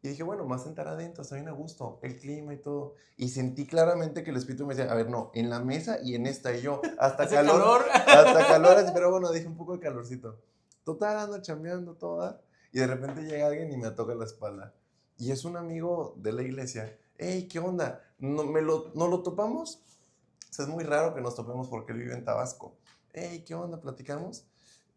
Y dije, bueno, más sentar adentro, está bien a gusto, el clima y todo. Y sentí claramente que el espíritu me decía, a ver, no, en la mesa y en esta. Y yo, hasta ¿Hace calor, hasta calor, así, pero bueno, dije un poco de calorcito. Total, ando chambeando toda. Y de repente llega alguien y me toca la espalda. Y es un amigo de la iglesia. Hey, ¿qué onda? ¿No lo topamos? O sea, es muy raro que nos topemos porque él vive en Tabasco. Hey, ¿qué onda? ¿Platicamos?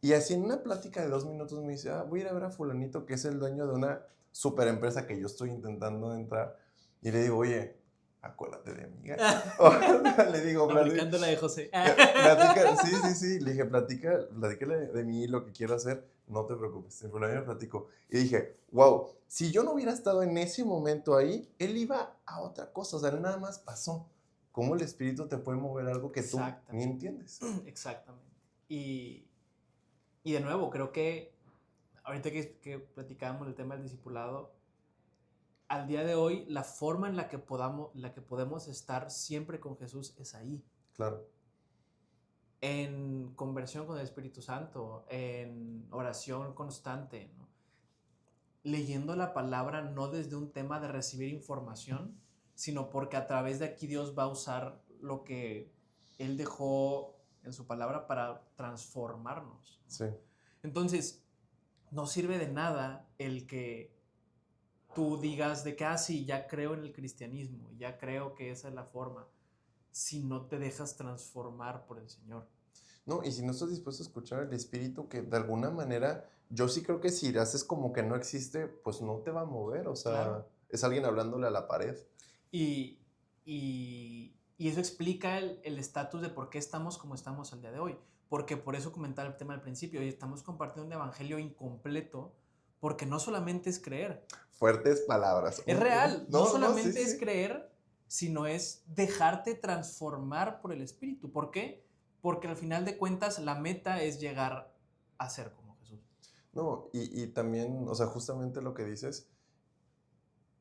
Y así en una plática de 2 minutos me dice, voy a ir a ver a fulanito que es el dueño de una super empresa que yo estoy intentando entrar. Y le digo, oye, acuérdate de mí. Le digo, aplicando la de José. platica, sí. Le dije, platícale de mí lo que quiero hacer. No te preocupes, sin problema me platico. Y dije, wow, si yo no hubiera estado en ese momento ahí, él iba a otra cosa. O sea, nada más pasó. ¿Cómo el espíritu te puede mover algo que tú ni entiendes? Exactamente. Y de nuevo, creo que ahorita que platicábamos el tema del discipulado, al día de hoy, la forma en la que podemos estar siempre con Jesús es ahí. Claro. En conversión con el Espíritu Santo, en oración constante, ¿no? Leyendo la palabra no desde un tema de recibir información, sino porque a través de aquí Dios va a usar lo que Él dejó en su palabra para transformarnos. Sí. Entonces, no sirve de nada el que tú digas de que, sí, ya creo en el cristianismo, ya creo que esa es la forma, si no te dejas transformar por el Señor. No, y si no estás dispuesto a escuchar el espíritu, que de alguna manera, yo sí creo que si haces como que no existe, pues no te va a mover, o sea, claro, es alguien hablándole a la pared. Y eso explica el estatus de por qué estamos como estamos al día de hoy. Porque por eso comentaba el tema al principio, estamos compartiendo un evangelio incompleto, porque no solamente es creer. Fuertes palabras. Es real, no solamente es creer, sino es dejarte transformar por el Espíritu. ¿Por qué? Porque al final de cuentas la meta es llegar a ser como Jesús. No, y también, o sea, justamente lo que dices,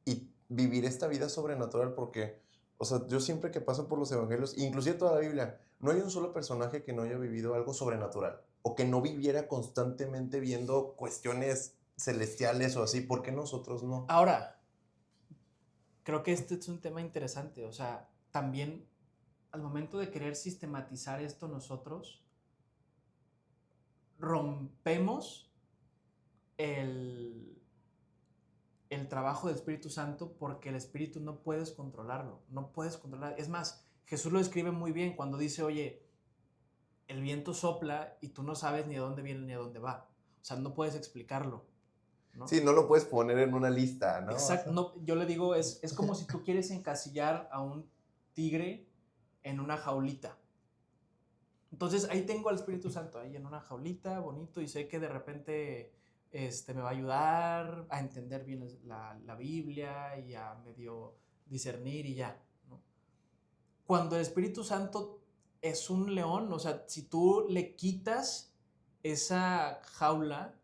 y vivir esta vida sobrenatural, porque, o sea, yo siempre que paso por los evangelios, inclusive toda la Biblia, no hay un solo personaje que no haya vivido algo sobrenatural, o que no viviera constantemente viendo cuestiones celestiales o así. ¿Por qué nosotros no? Ahora, creo que este es un tema interesante, o sea, también al momento de querer sistematizar esto nosotros, rompemos el trabajo del Espíritu Santo, porque el Espíritu no puedes controlarlo, no puedes controlar. Es más, Jesús lo describe muy bien cuando dice, oye, el viento sopla y tú no sabes ni a dónde viene ni a dónde va. O sea, no puedes explicarlo, ¿no? Sí, no lo puedes poner en una lista, ¿no? Exacto. No, yo le digo, es como si tú quieres encasillar a un tigre en una jaulita. Entonces ahí tengo al Espíritu Santo, ahí en una jaulita, bonito, y sé que de repente me va a ayudar a entender bien la Biblia y a medio discernir y ya, ¿no? Cuando el Espíritu Santo es un león, o sea, si tú le quitas esa jaula,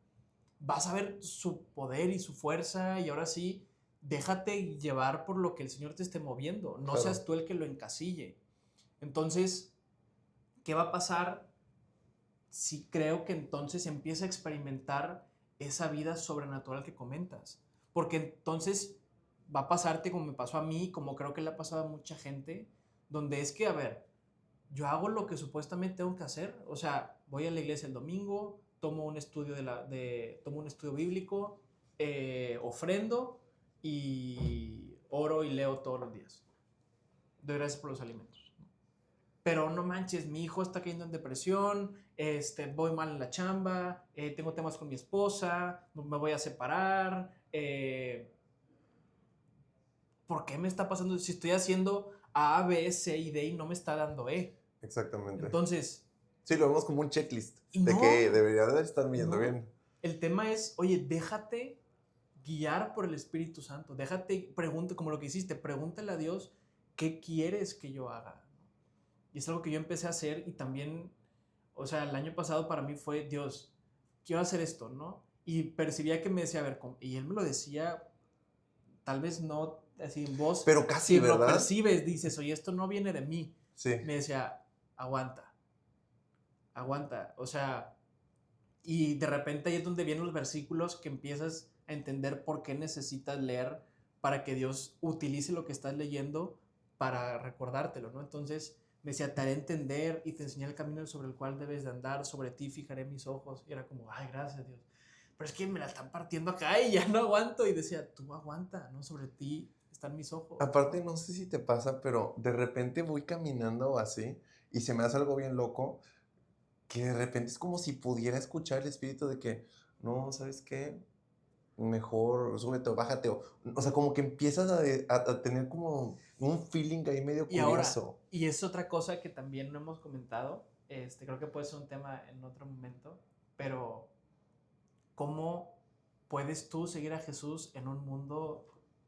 vas a ver su poder y su fuerza, y ahora sí, déjate llevar por lo que el Señor te esté moviendo, no Claro. seas tú el que lo encasille. Entonces, ¿qué va a pasar si creo que entonces empieza a experimentar esa vida sobrenatural que comentas? Porque entonces va a pasarte como me pasó a mí, como creo que le ha pasado a mucha gente, donde es que, a ver, yo hago lo que supuestamente tengo que hacer, o sea, voy a la iglesia el domingo, tomo un estudio, tomo un estudio bíblico, ofrendo y oro y leo todos los días. Doy gracias por los alimentos. Pero no manches, mi hijo está cayendo en depresión, voy mal en la chamba, tengo temas con mi esposa, me voy a separar. ¿Por qué me está pasando? Si estoy haciendo A, B, C y D y no me está dando E. Exactamente. Entonces, sí, lo vemos como un checklist de no, que debería de estar viendo no. bien. El tema es, oye, déjate guiar por el Espíritu Santo. Déjate, como lo que hiciste, pregúntale a Dios, ¿qué quieres que yo haga? Y es algo que yo empecé a hacer, y también, o sea, el año pasado para mí fue, Dios, quiero hacer esto, ¿no? Y percibía que me decía, a ver, y él me lo decía, tal vez no así en voz, pero casi, si ¿verdad? lo percibes, dices, oye, esto no viene de mí. Sí. Me decía, aguanta, o sea, y de repente ahí es donde vienen los versículos que empiezas a entender por qué necesitas leer para que Dios utilice lo que estás leyendo para recordártelo, ¿no? Entonces me decía, te haré entender y te enseñaré el camino sobre el cual debes de andar, sobre ti fijaré mis ojos. Y era como, ay, gracias Dios. Pero es que me la están partiendo acá y ya no aguanto. Y decía, tú aguanta, ¿no? Sobre ti están mis ojos. Aparte, no sé si te pasa, pero de repente voy caminando así y se me hace algo bien loco, que de repente es como si pudiera escuchar el espíritu de que, no, ¿sabes qué? Mejor súbete o bájate. O sea, como que empiezas a tener como un feeling ahí medio Y ahora, curioso. y es otra cosa que también no hemos comentado, creo que puede ser un tema en otro momento, pero ¿cómo puedes tú seguir a Jesús en un mundo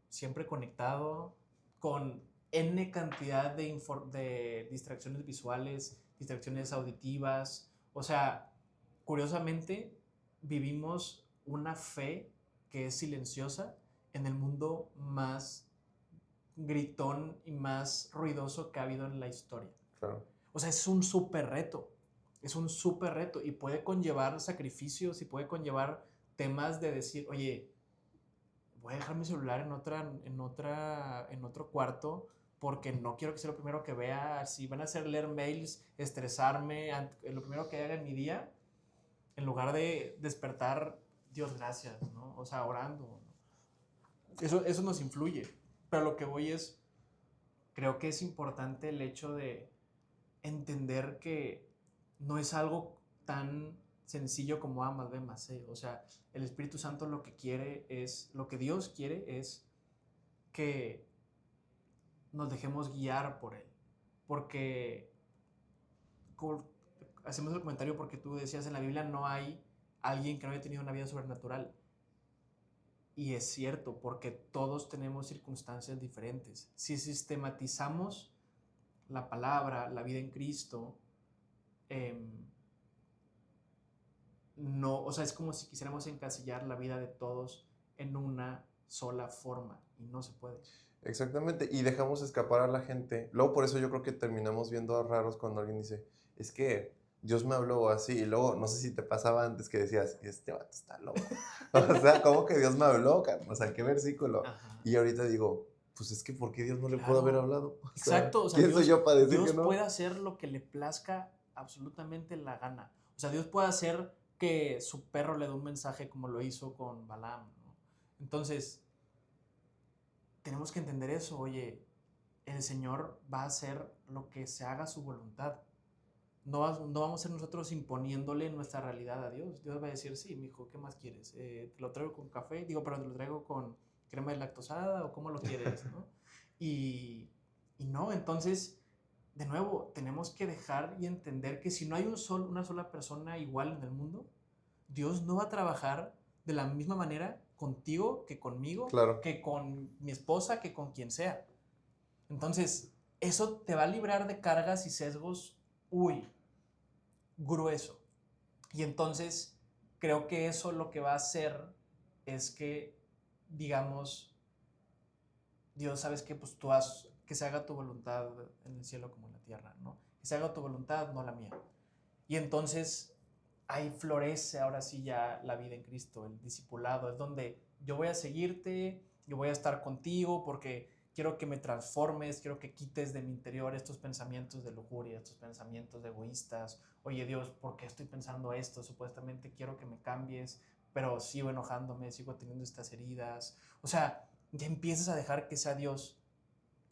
siempre conectado, con N cantidad de distracciones visuales, distracciones auditivas? O sea, curiosamente, vivimos una fe que es silenciosa en el mundo más gritón y más ruidoso que ha habido en la historia. Claro. O sea, es un súper reto. Es un súper reto y puede conllevar sacrificios y puede conllevar temas de decir, oye, voy a dejar mi celular en otro cuarto porque no quiero que sea lo primero que vea. Si van a hacer leer mails, estresarme, lo primero que haga en mi día, en lugar de despertar, Dios gracias, ¿no? O sea, orando, ¿no? Eso nos influye. Pero lo que voy es, creo que es importante el hecho de entender que no es algo tan sencillo como A más B más C. O sea, el Espíritu Santo lo que Dios quiere es que nos dejemos guiar por Él. Porque hacemos el comentario porque tú decías, en la Biblia no hay alguien que no haya tenido una vida sobrenatural. Y es cierto, porque todos tenemos circunstancias diferentes. Si sistematizamos la palabra, la vida en Cristo, no, o sea, es como si quisiéramos encasillar la vida de todos en una sola forma y no se puede. Exactamente, y dejamos escapar a la gente. Luego por eso yo creo que terminamos viendo raros cuando alguien dice, es que Dios me habló así, y luego no sé si te pasaba antes que decías, este vato está loco. O sea, ¿cómo que Dios me habló, Carlos? O sea, ¿qué versículo? Ajá. Y ahorita digo, pues es que ¿por qué Dios no le Claro. pudo haber hablado? O sea, exacto, o sea, ¿quién soy yo para decir Dios que no? puede hacer lo que le plazca absolutamente la gana. O sea, Dios puede hacer que su perro le dé un mensaje como lo hizo con Balaam, ¿no? Entonces, tenemos que entender eso. Oye, el Señor va a hacer lo que se haga su voluntad. No vamos a ser nosotros imponiéndole nuestra realidad a Dios. Dios va a decir, sí, mijo, ¿qué más quieres? ¿Te lo traigo con café? Digo, perdón, ¿te lo traigo con crema de lactosada o cómo lo quieres, no? Y, y no, entonces, de nuevo, tenemos que dejar y entender que si no hay una sola persona igual en el mundo, Dios no va a trabajar de la misma manera contigo que conmigo, Claro. que con mi esposa, que con quien sea. Entonces, eso te va a librar de cargas y sesgos, grueso. Y entonces, creo que eso lo que va a hacer es que, digamos, Dios, sabes que pues tú haz que se haga tu voluntad en el cielo como en la tierra, ¿no? Que se haga tu voluntad, no la mía. Y entonces ahí florece ahora sí ya la vida en Cristo, el discipulado, es donde yo voy a seguirte, yo voy a estar contigo porque quiero que me transformes, quiero que quites de mi interior estos pensamientos de lujuria, estos pensamientos de egoístas. Oye Dios, ¿por qué estoy pensando esto? Supuestamente quiero que me cambies, pero sigo enojándome, sigo teniendo estas heridas. O sea, ya empiezas a dejar que sea Dios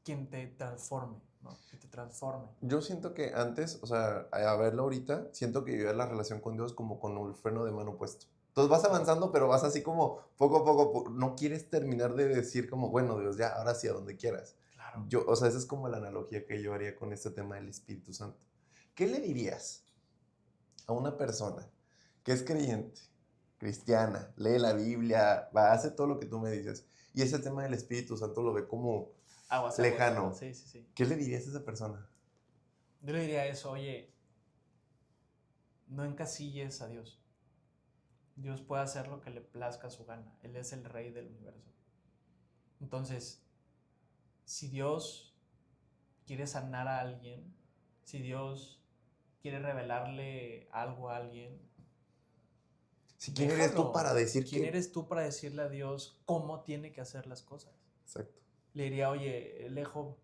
quien te transforme, ¿no? Que te transforme. Yo siento que antes, o sea, a verlo ahorita, siento que vivía la relación con Dios como con un freno de mano puesto. Entonces vas avanzando, pero vas así como poco a poco, no quieres terminar de decir como, bueno, Dios, ya, ahora sí, a donde quieras. Claro. Yo, o sea, esa es como la analogía que yo haría con este tema del Espíritu Santo. ¿Qué le dirías a una persona que es creyente, cristiana, lee la Biblia, va, hace todo lo que tú me dices, y ese tema del Espíritu Santo lo ve como Aguas, lejano? sí, sí, sí. ¿Qué le dirías a esa persona? Yo le diría eso, oye, no encasilles a Dios. Dios puede hacer lo que le plazca a su gana. Él es el rey del universo. Entonces, si Dios quiere sanar a alguien, si Dios quiere revelarle algo a alguien, Si quién eres tú déjalo. para decir ¿Quién que... eres tú para decirle a Dios cómo tiene que hacer las cosas? Exacto. Le diría, oye, Alejo,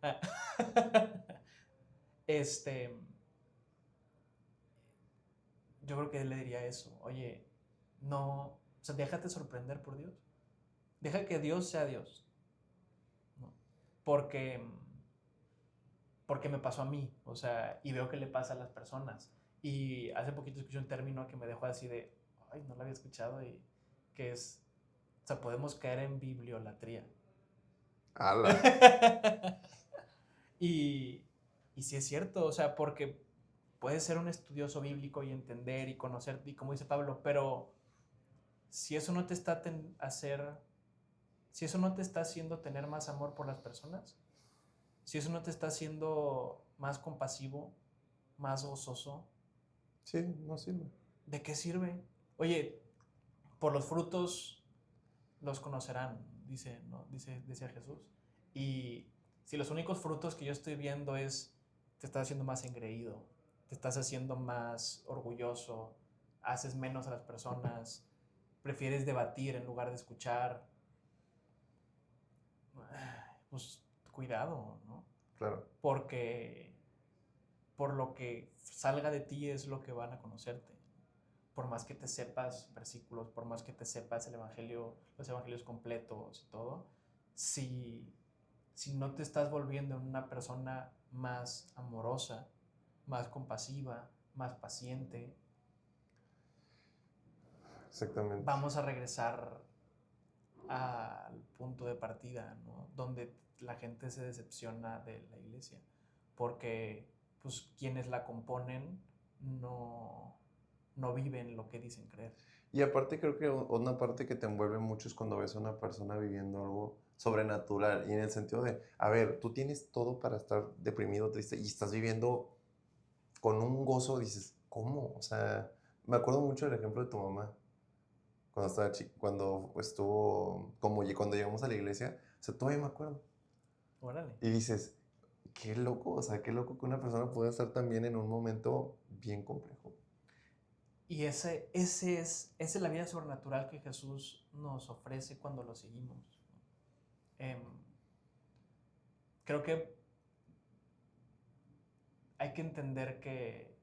este, yo creo que le diría eso, oye, no, o sea, déjate sorprender por Dios. Deja que Dios sea Dios, ¿no? Porque, porque me pasó a mí, o sea, y veo que le pasa a las personas. Y hace poquito escuché un término que me dejó así de, ay, no lo había escuchado, y que es, o sea, podemos caer en bibliolatría. ¡Hala! y, y sí es cierto, o sea, porque puedes ser un estudioso bíblico y entender y conocer, y como dice Pablo, pero si eso no te está si eso no te está haciendo tener más amor por las personas, si eso no te está haciendo más compasivo, más gozoso, Sí, no sirve. ¿de qué sirve? Oye, por los frutos los conocerán, dice, ¿no? Decía Jesús. Y si los únicos frutos que yo estoy viendo es, te estás haciendo más engreído, te estás haciendo más orgulloso, haces menos a las personas, prefieres debatir en lugar de escuchar, pues cuidado, ¿no? Claro. Porque por lo que salga de ti es lo que van a conocerte. Por más que te sepas versículos, por más que te sepas el evangelio, los evangelios completos y todo, si no te estás volviendo en una persona más amorosa, más compasiva, más paciente, Exactamente. vamos a regresar al punto de partida, ¿no? Donde la gente se decepciona de la iglesia, porque pues quienes la componen no viven lo que dicen creer. Y aparte creo que una parte que te envuelve mucho es cuando ves a una persona viviendo algo sobrenatural. Y en el sentido de, a ver, tú tienes todo para estar deprimido, triste, y estás viviendo con un gozo, dices, ¿cómo? O sea, me acuerdo mucho del ejemplo de tu mamá. Cuando estaba cuando estuvo, como cuando llegamos a la iglesia, o sea, todavía me acuerdo. Órale. Y dices, qué loco, o sea, qué loco que una persona pueda estar también en un momento bien complejo. Y esa es la vida sobrenatural que Jesús nos ofrece cuando lo seguimos. Eh, Creo que hay que entender que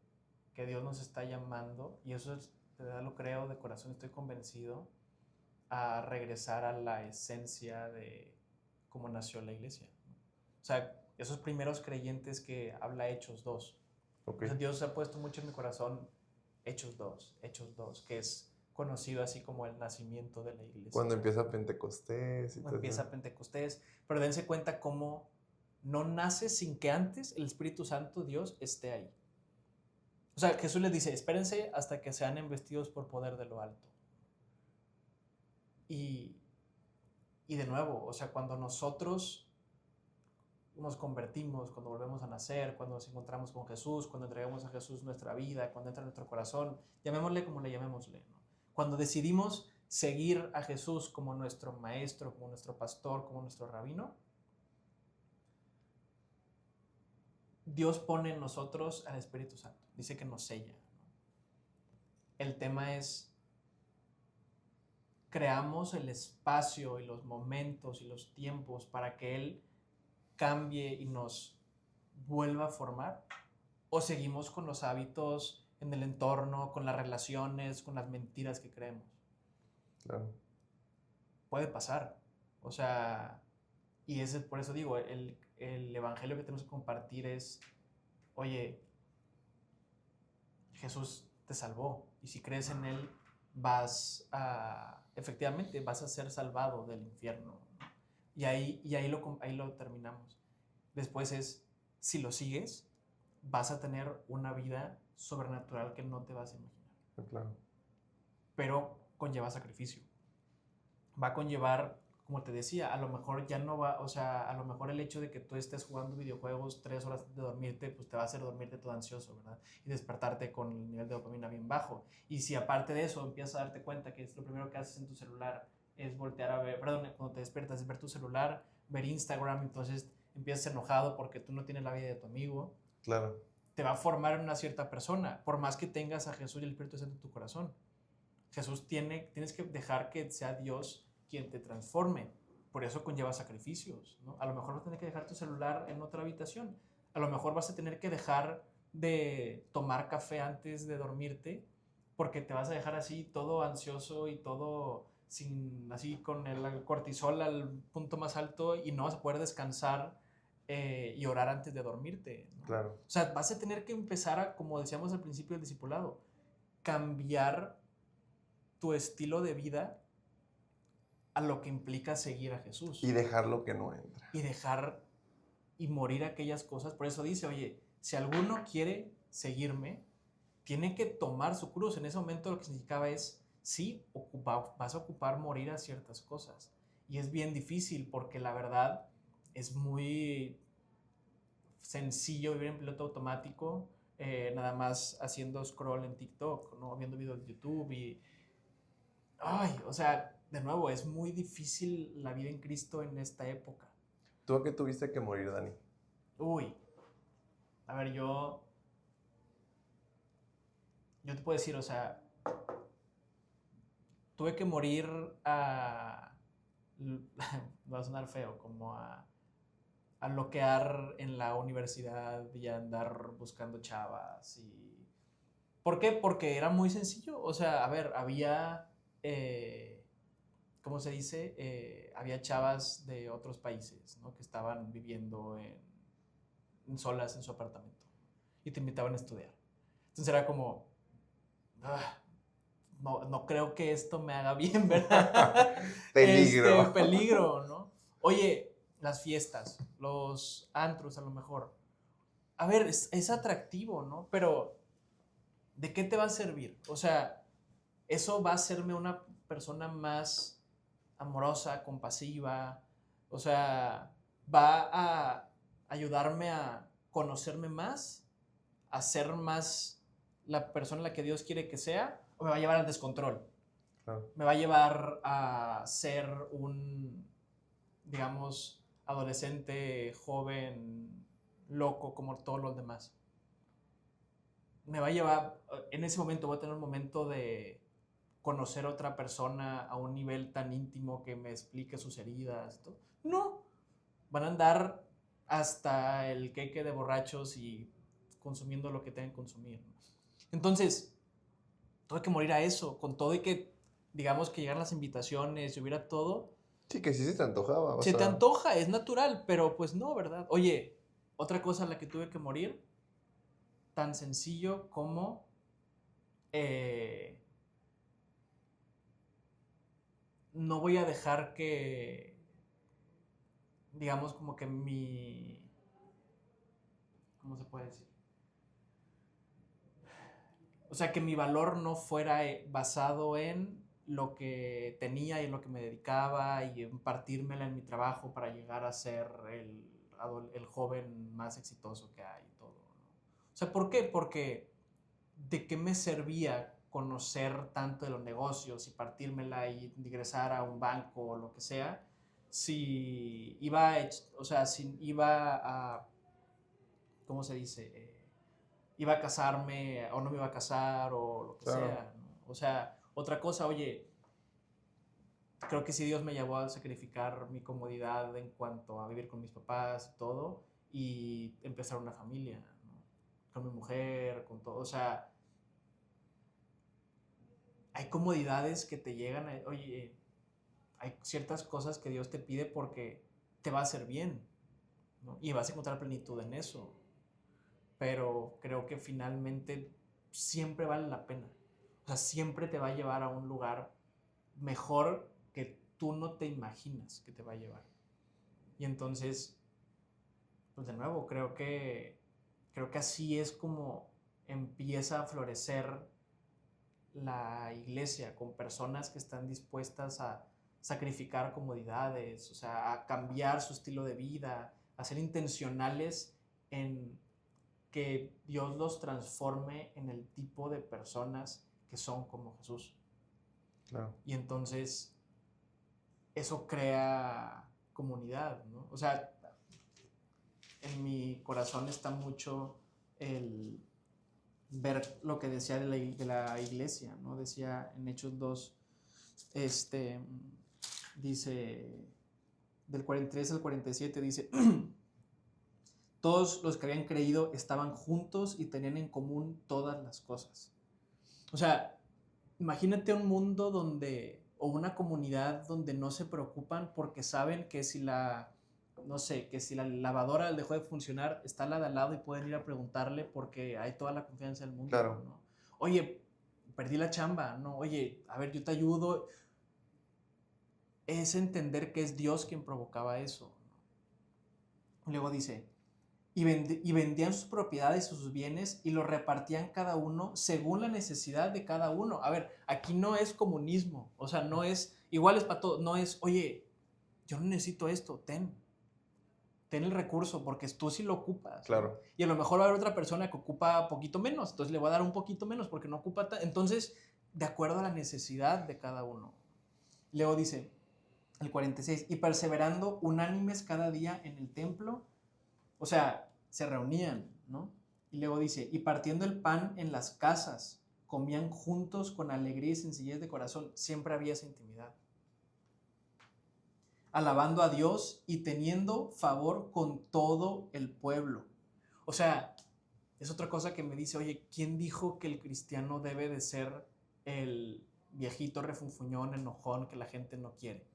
Dios nos está llamando, y eso es de verdad lo creo, de corazón estoy convencido, a regresar a la esencia de cómo nació la iglesia. O sea, esos primeros creyentes que habla Hechos 2. Ok. O sea, Dios ha puesto mucho en mi corazón Hechos 2, que es conocido así como el nacimiento de la iglesia. Cuando empieza Pentecostés y todo Empieza eso. Pentecostés, pero dense cuenta cómo no nace sin que antes el Espíritu Santo, Dios, esté ahí. O sea, Jesús les dice, espérense hasta que sean embestidos por poder de lo alto. Y de nuevo, o sea, cuando nosotros nos convertimos, cuando volvemos a nacer, cuando nos encontramos con Jesús, cuando entregamos a Jesús nuestra vida, cuando entra en nuestro corazón, llamémosle como le llamémosle, ¿no? Cuando decidimos seguir a Jesús como nuestro maestro, como nuestro pastor, como nuestro rabino, Dios pone en nosotros al Espíritu Santo. Dice que nos sella, ¿no? El tema es, creamos el espacio y los momentos y los tiempos para que Él cambie y nos vuelva a formar, o seguimos con los hábitos en el entorno, con las relaciones, con las mentiras que creemos. Claro. Puede pasar. O sea, y por eso digo, el evangelio que tenemos que compartir es, oye, Jesús te salvó, y si crees en Él, efectivamente, vas a ser salvado del infierno. Y ahí lo terminamos. Después es, si lo sigues, vas a tener una vida sobrenatural que no te vas a imaginar. Claro. Pero conlleva sacrificio. Va a conllevar, como te decía, a lo mejor ya no va, o sea, a lo mejor el hecho de que tú estés jugando videojuegos 3 horas antes de dormirte, pues te va a hacer dormirte todo ansioso, ¿verdad? Y despertarte con el nivel de dopamina bien bajo. Y si aparte de eso empiezas a darte cuenta que es lo primero que haces en tu celular es voltear a ver, perdón, cuando te despiertas es ver tu celular, ver Instagram, entonces empiezas enojado porque tú no tienes la vida de tu amigo. Claro. Te va a formar en una cierta persona, por más que tengas a Jesús y el Espíritu Santo en tu corazón. Jesús tienes que dejar que sea Dios quien te transforme. Por eso conlleva sacrificios, ¿no? A lo mejor vas a tener que dejar tu celular en otra habitación. A lo mejor vas a tener que dejar de tomar café antes de dormirte porque te vas a dejar así todo ansioso y todo así con el cortisol al punto más alto y no vas a poder descansar y orar antes de dormirte, ¿no? Claro. O sea, vas a tener que empezar a, como decíamos al principio del discipulado, cambiar tu estilo de vida a lo que implica seguir a Jesús. Y dejar lo que no entra. Y dejar y morir aquellas cosas. Por eso dice, oye, si alguno quiere seguirme, tiene que tomar su cruz. En ese momento lo que significaba es, sí, vas a ocupar morir a ciertas cosas. Y es bien difícil porque la verdad es muy sencillo vivir en piloto automático, nada más haciendo scroll en TikTok, ¿no? Viendo videos de YouTube y... Ay, o sea, de nuevo, es muy difícil la vida en Cristo en esta época. ¿Tú a qué tuviste que morir, Dani? Uy, a ver, yo te puedo decir, o sea, tuve que morir va a sonar feo, como a loquear en la universidad y a andar buscando chavas. ¿Por qué? Porque era muy sencillo. O sea, a ver, había, ¿cómo se dice? Había chavas de otros países, ¿no? Que estaban viviendo solas en su apartamento y te invitaban a estudiar. Entonces era como, no creo que esto me haga bien, ¿verdad? Peligro. Peligro, ¿no? Oye, las fiestas, los antros a lo mejor. A ver, es atractivo, ¿no? Pero, ¿de qué te va a servir? O sea, eso va a hacerme una persona más amorosa, compasiva. O sea, va a ayudarme a conocerme más, a ser más la persona en la que Dios quiere que sea, o me va a llevar al descontrol. Claro. Me va a llevar a ser un, digamos, adolescente, joven, loco como todos los demás. Me va a llevar, en ese momento voy a tener un momento de conocer a otra persona a un nivel tan íntimo que me explique sus heridas. ¿Todo? No, van a andar hasta el queque de borrachos y consumiendo lo que tengan que consumir. Entonces, tuve que morir a eso, con todo y que, digamos, que llegaran las invitaciones y hubiera todo. Sí, que sí se te antojaba. O Se te sea, antoja, es natural, pero pues no, ¿verdad? Oye, otra cosa a la que tuve que morir, tan sencillo como eh, no voy a dejar que, digamos, como que ¿cómo se puede decir? O sea, que mi valor no fuera basado en lo que tenía y en lo que me dedicaba y en partírmela en mi trabajo para llegar a ser el joven más exitoso que hay y todo, ¿no? O sea, ¿por qué? Porque ¿de qué me servía conocer tanto de los negocios y partírmela y ingresar a un banco o lo que sea si iba a, o sea, si iba a, ¿cómo se dice? Iba a casarme o no me iba a casar o lo que claro, sea, ¿no? O sea, otra cosa, oye, creo que si Dios me llevó a sacrificar mi comodidad en cuanto a vivir con mis papás y todo y empezar una familia, ¿no? Con mi mujer, con todo, o sea, hay comodidades que te llegan, oye, hay ciertas cosas que Dios te pide porque te va a hacer bien, ¿no? Y vas a encontrar plenitud en eso, pero creo que finalmente siempre vale la pena. O sea, siempre te va a llevar a un lugar mejor que tú no te imaginas que te va a llevar. Y entonces, pues de nuevo, creo que así es como empieza a florecer la iglesia, con personas que están dispuestas a sacrificar comodidades, o sea, a cambiar su estilo de vida, a ser intencionales en que Dios los transforme en el tipo de personas que son como Jesús. claro. Y entonces eso crea comunidad, ¿no? O sea, en mi corazón está mucho el ver lo que decía de la iglesia, ¿no? Decía en Hechos 2, este, dice, del 43 al 47, dice, todos los que habían creído estaban juntos y tenían en común todas las cosas. O sea, imagínate un mundo donde, o una comunidad donde no se preocupan porque saben que si no sé, que si la lavadora dejó de funcionar, está la de al lado y pueden ir a preguntarle porque hay toda la confianza del mundo, Claro. ¿no? Oye, perdí la chamba, ¿no? Oye, a ver, yo te ayudo. Es entender que es Dios quien provocaba eso, ¿no? Luego dice, y vendían sus propiedades y sus bienes y los repartían cada uno según la necesidad de cada uno. A ver, aquí no es comunismo, o sea, no es, igual es para todos, no es, oye, yo no necesito esto, ten el recurso porque tú sí lo ocupas, ¿no? Claro. Y a lo mejor va a haber otra persona que ocupa poquito menos, entonces le voy a dar un poquito menos porque no ocupa entonces, de acuerdo a la necesidad de cada uno. Luego dice, el 46, y perseverando unánimes cada día en el templo, o sea, se reunían, ¿no? Y luego dice, y partiendo el pan en las casas, comían juntos con alegría y sencillez de corazón. Siempre había esa intimidad. Alabando a Dios y teniendo favor con todo el pueblo. O sea, es otra cosa que me dice, oye, ¿quién dijo que el cristiano debe de ser el viejito refunfuñón, enojón que la gente no quiere?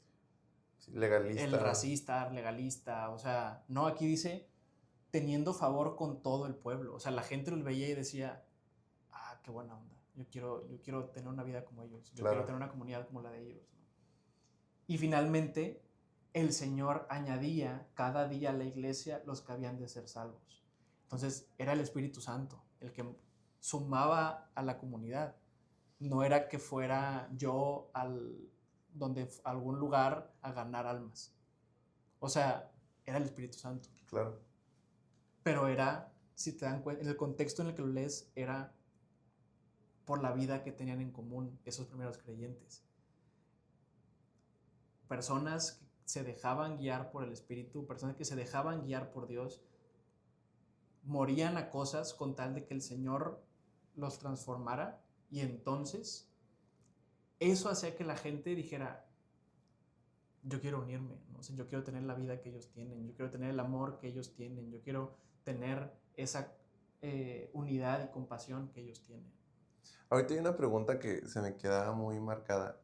Legalista. El racista, legalista, o sea, no, aquí dice teniendo favor con todo el pueblo. O sea, la gente lo veía y decía, ah, qué buena onda. Yo quiero tener una vida como ellos. Yo Claro. quiero tener una comunidad como la de ellos, ¿no? Y finalmente, el Señor añadía cada día a la iglesia los que habían de ser salvos. Entonces, era el Espíritu Santo el que sumaba a la comunidad. No era que fuera yo algún lugar a ganar almas. O sea, era el Espíritu Santo. Claro. Pero era, si te dan cuenta, en el contexto en el que lo lees, era por la vida que tenían en común esos primeros creyentes. Personas que se dejaban guiar por el Espíritu, personas que se dejaban guiar por Dios, morían a cosas con tal de que el Señor los transformara, y entonces eso hacía que la gente dijera, yo quiero unirme, ¿no? O sea, yo quiero tener la vida que ellos tienen, yo quiero tener el amor que ellos tienen, yo quiero tener esa unidad y compasión que ellos tienen. Ahorita hay una pregunta que se me queda muy marcada.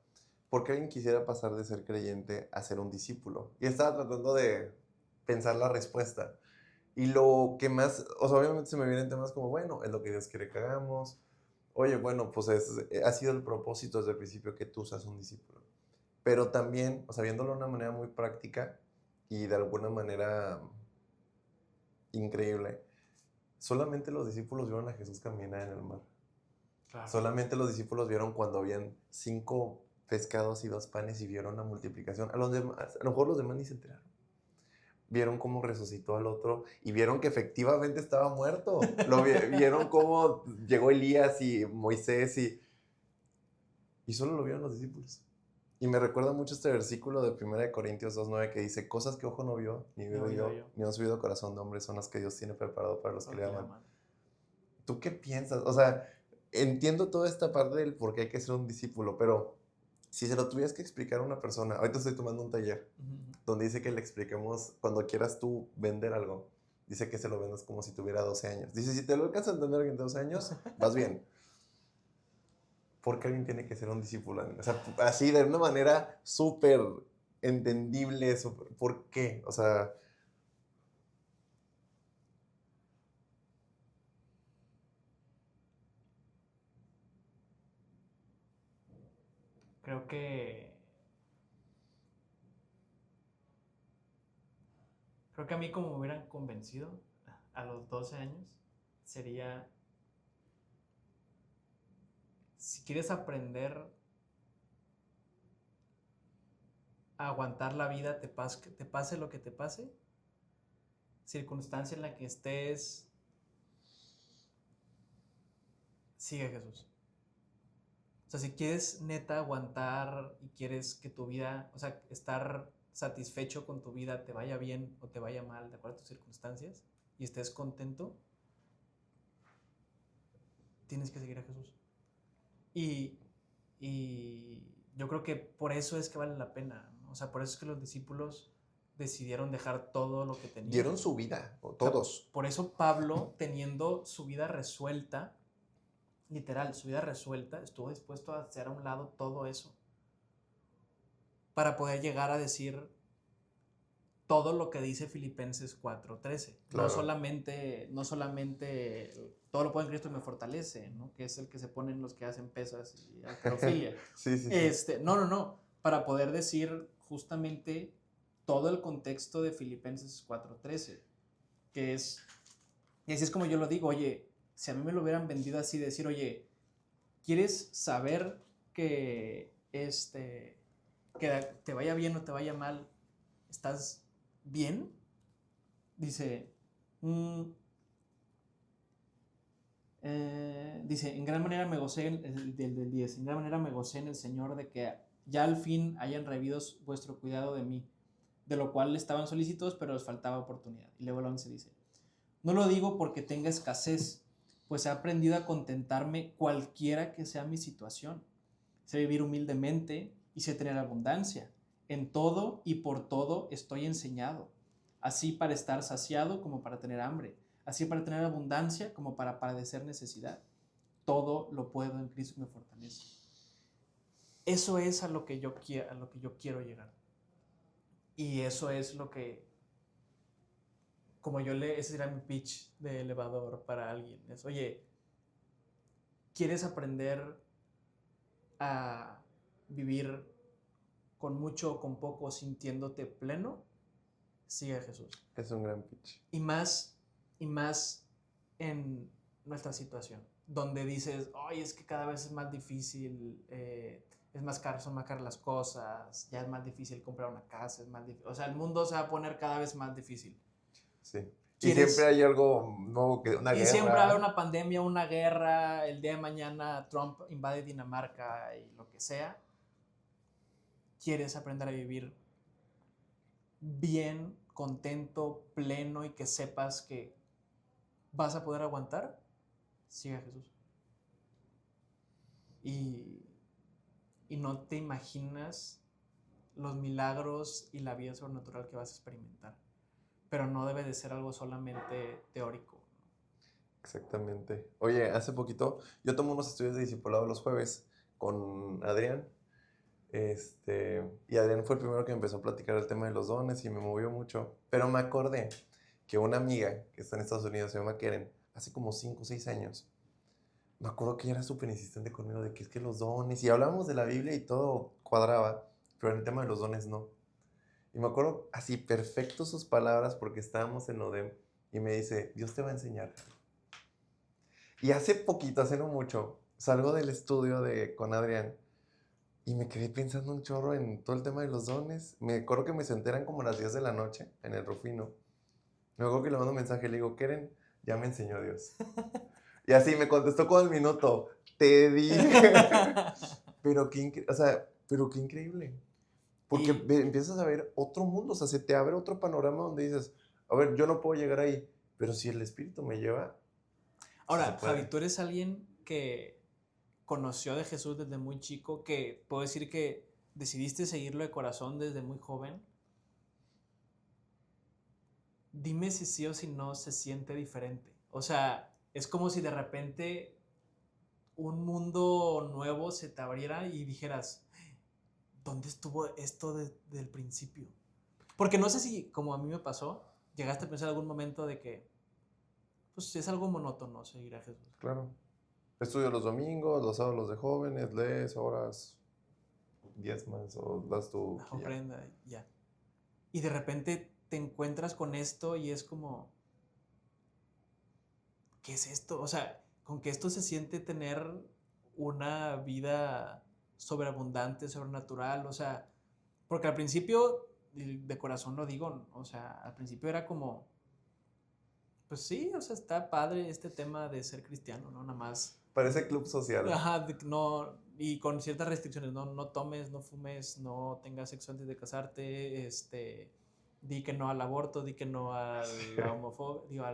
¿Por qué alguien quisiera pasar de ser creyente a ser un discípulo? Y estaba tratando de pensar la respuesta. Y lo que más, o sea, obviamente se me vienen temas como, bueno, es lo que Dios quiere que hagamos. Oye, bueno, pues ha sido el propósito desde el principio que tú seas un discípulo. Pero también, o sea, viéndolo de una manera muy práctica y de alguna manera increíble, solamente los discípulos vieron a Jesús caminar en el mar. Claro. Solamente los discípulos vieron cuando habían 5 pescados y 2 panes y vieron la multiplicación. A lo mejor los demás ni se enteraron. Vieron cómo resucitó al otro y vieron que efectivamente estaba muerto. Vieron cómo llegó Elías y Moisés y solo lo vieron los discípulos. Y me recuerda mucho este versículo de 1 Corintios 2:9 que dice, cosas que ojo no vio, ni oído yo, ni han subido corazón de hombre, son las que Dios tiene preparado para los que le aman. ¿Tú qué piensas? O sea, entiendo toda esta parte del por qué hay que ser un discípulo, pero si se lo tuvieras que explicar a una persona, ahorita estoy tomando un taller donde dice que le expliquemos cuando quieras tú vender algo. Dice que se lo vendas como si tuviera 12 años. Dice, si te lo alcanzas a entender en 12 años, vas bien. ¿Por qué alguien tiene que ser un discípulo? O sea, así de una manera súper entendible, ¿por qué? O sea... Creo que a mí como me hubieran convencido a los 12 años sería, si quieres aprender a aguantar la vida, te pase lo que te pase, circunstancia en la que estés, sigue a Jesús. O sea, si quieres neta aguantar y quieres que tu vida, o sea, estar satisfecho con tu vida, te vaya bien o te vaya mal, de acuerdo a tus circunstancias, y estés contento, tienes que seguir a Jesús. Y yo creo que por eso es que vale la pena, ¿no? O sea, por eso es que los discípulos decidieron dejar todo lo que tenían. Dieron su vida, todos. O sea, por eso Pablo, teniendo su vida resuelta, literal, su vida resuelta, estuvo dispuesto a hacer a un lado todo eso para poder llegar a decir todo lo que dice Filipenses 4:13. Claro. No solamente todo lo puedo en Cristo y me fortalece, ¿no? Que es el que se ponen los que hacen pesas y halterofilia. Sí. No. Para poder decir justamente todo el contexto de Filipenses 4:13, que es, y así es como yo lo digo, oye, si a mí me lo hubieran vendido así, decir, oye, ¿quieres saber que te vaya bien o te vaya mal, estás bien? Dice, dice, en gran manera me gocé, del 10, en gran manera me gocé en el Señor de que ya al fin hayan revivido vuestro cuidado de mí, de lo cual estaban solícitos, pero les faltaba oportunidad. Y luego el 11 dice, no lo digo porque tenga escasez, pues he aprendido a contentarme cualquiera que sea mi situación. Sé vivir humildemente y sé tener abundancia. En todo y por todo estoy enseñado, así para estar saciado como para tener hambre, así para tener abundancia como para padecer necesidad. Todo lo puedo en Cristo que me fortalece. Eso es a lo que yo quiero llegar. Y eso es lo que, ese será mi pitch de elevador para alguien. Es, oye, ¿quieres aprender a vivir con mucho o con poco sintiéndote pleno? Sigue a Jesús. Es un gran pitch. Y más en nuestra situación, donde dices, oye, es que cada vez es más difícil, es más caro, son más caras las cosas, ya es más difícil comprar una casa, es más difícil. O sea, el mundo se va a poner cada vez más difícil. Sí. Y siempre hay algo nuevo, una guerra. Y siempre va a haber una pandemia, una guerra, el día de mañana Trump invade Dinamarca y lo que sea. ¿Quieres aprender a vivir bien, contento, pleno y que sepas que vas a poder aguantar? Sigue a Jesús. Y no te imaginas los milagros y la vida sobrenatural que vas a experimentar. Pero no debe de ser algo solamente teórico. Exactamente. Oye, hace poquito yo tomo unos estudios de discipulado los jueves con Adrián. Y Adrián fue el primero que empezó a platicar el tema de los dones y me movió mucho. Pero me acordé que una amiga que está en Estados Unidos, se llama Keren, hace como 5 o 6 años, me acuerdo que ella era súper insistente conmigo de que es que los dones, y hablábamos de la Biblia y todo cuadraba, pero en el tema de los dones no. Y me acuerdo así perfecto sus palabras porque estábamos en Odem y me dice, Dios te va a enseñar. Y hace poquito, hace no mucho, salgo del estudio con Adrián y me quedé pensando un chorro en todo el tema de los dones. Me acuerdo que me senté, eran como las 10 de la noche en el Rufino. Me acuerdo que le mando un mensaje, le digo, Keren, ya me enseñó Dios. Y así me contestó con el minuto, te dije. Pero qué increíble. Porque empiezas a ver otro mundo, o sea, se te abre otro panorama donde dices, a ver, yo no puedo llegar ahí, pero si el Espíritu me lleva. Ahora, Javi, tú eres alguien que conoció de Jesús desde muy chico, que puedo decir que decidiste seguirlo de corazón desde muy joven. Dime si sí o si no se siente diferente. O sea, es como si de repente un mundo nuevo se te abriera y dijeras, ¿dónde estuvo esto desde el principio? Porque no sé si, como a mí me pasó, llegaste a pensar en algún momento de que, pues es algo monótono seguir a Jesús. Claro. Estudio los domingos, los sábados de jóvenes, lees horas, diezmas o das tu ofrenda, ya. Y de repente te encuentras con esto y es como, ¿qué es esto? O sea, con que esto se siente tener una vida sobreabundante, sobrenatural, o sea, porque al principio, de corazón lo digo, o sea, al principio era como, pues sí, o sea, está padre este tema de ser cristiano, ¿no? Nada más. Parece club social. Ajá, no, y con ciertas restricciones, no tomes, no fumes, no tengas sexo antes de casarte, di que no al aborto, di que no a la homofobia, digo,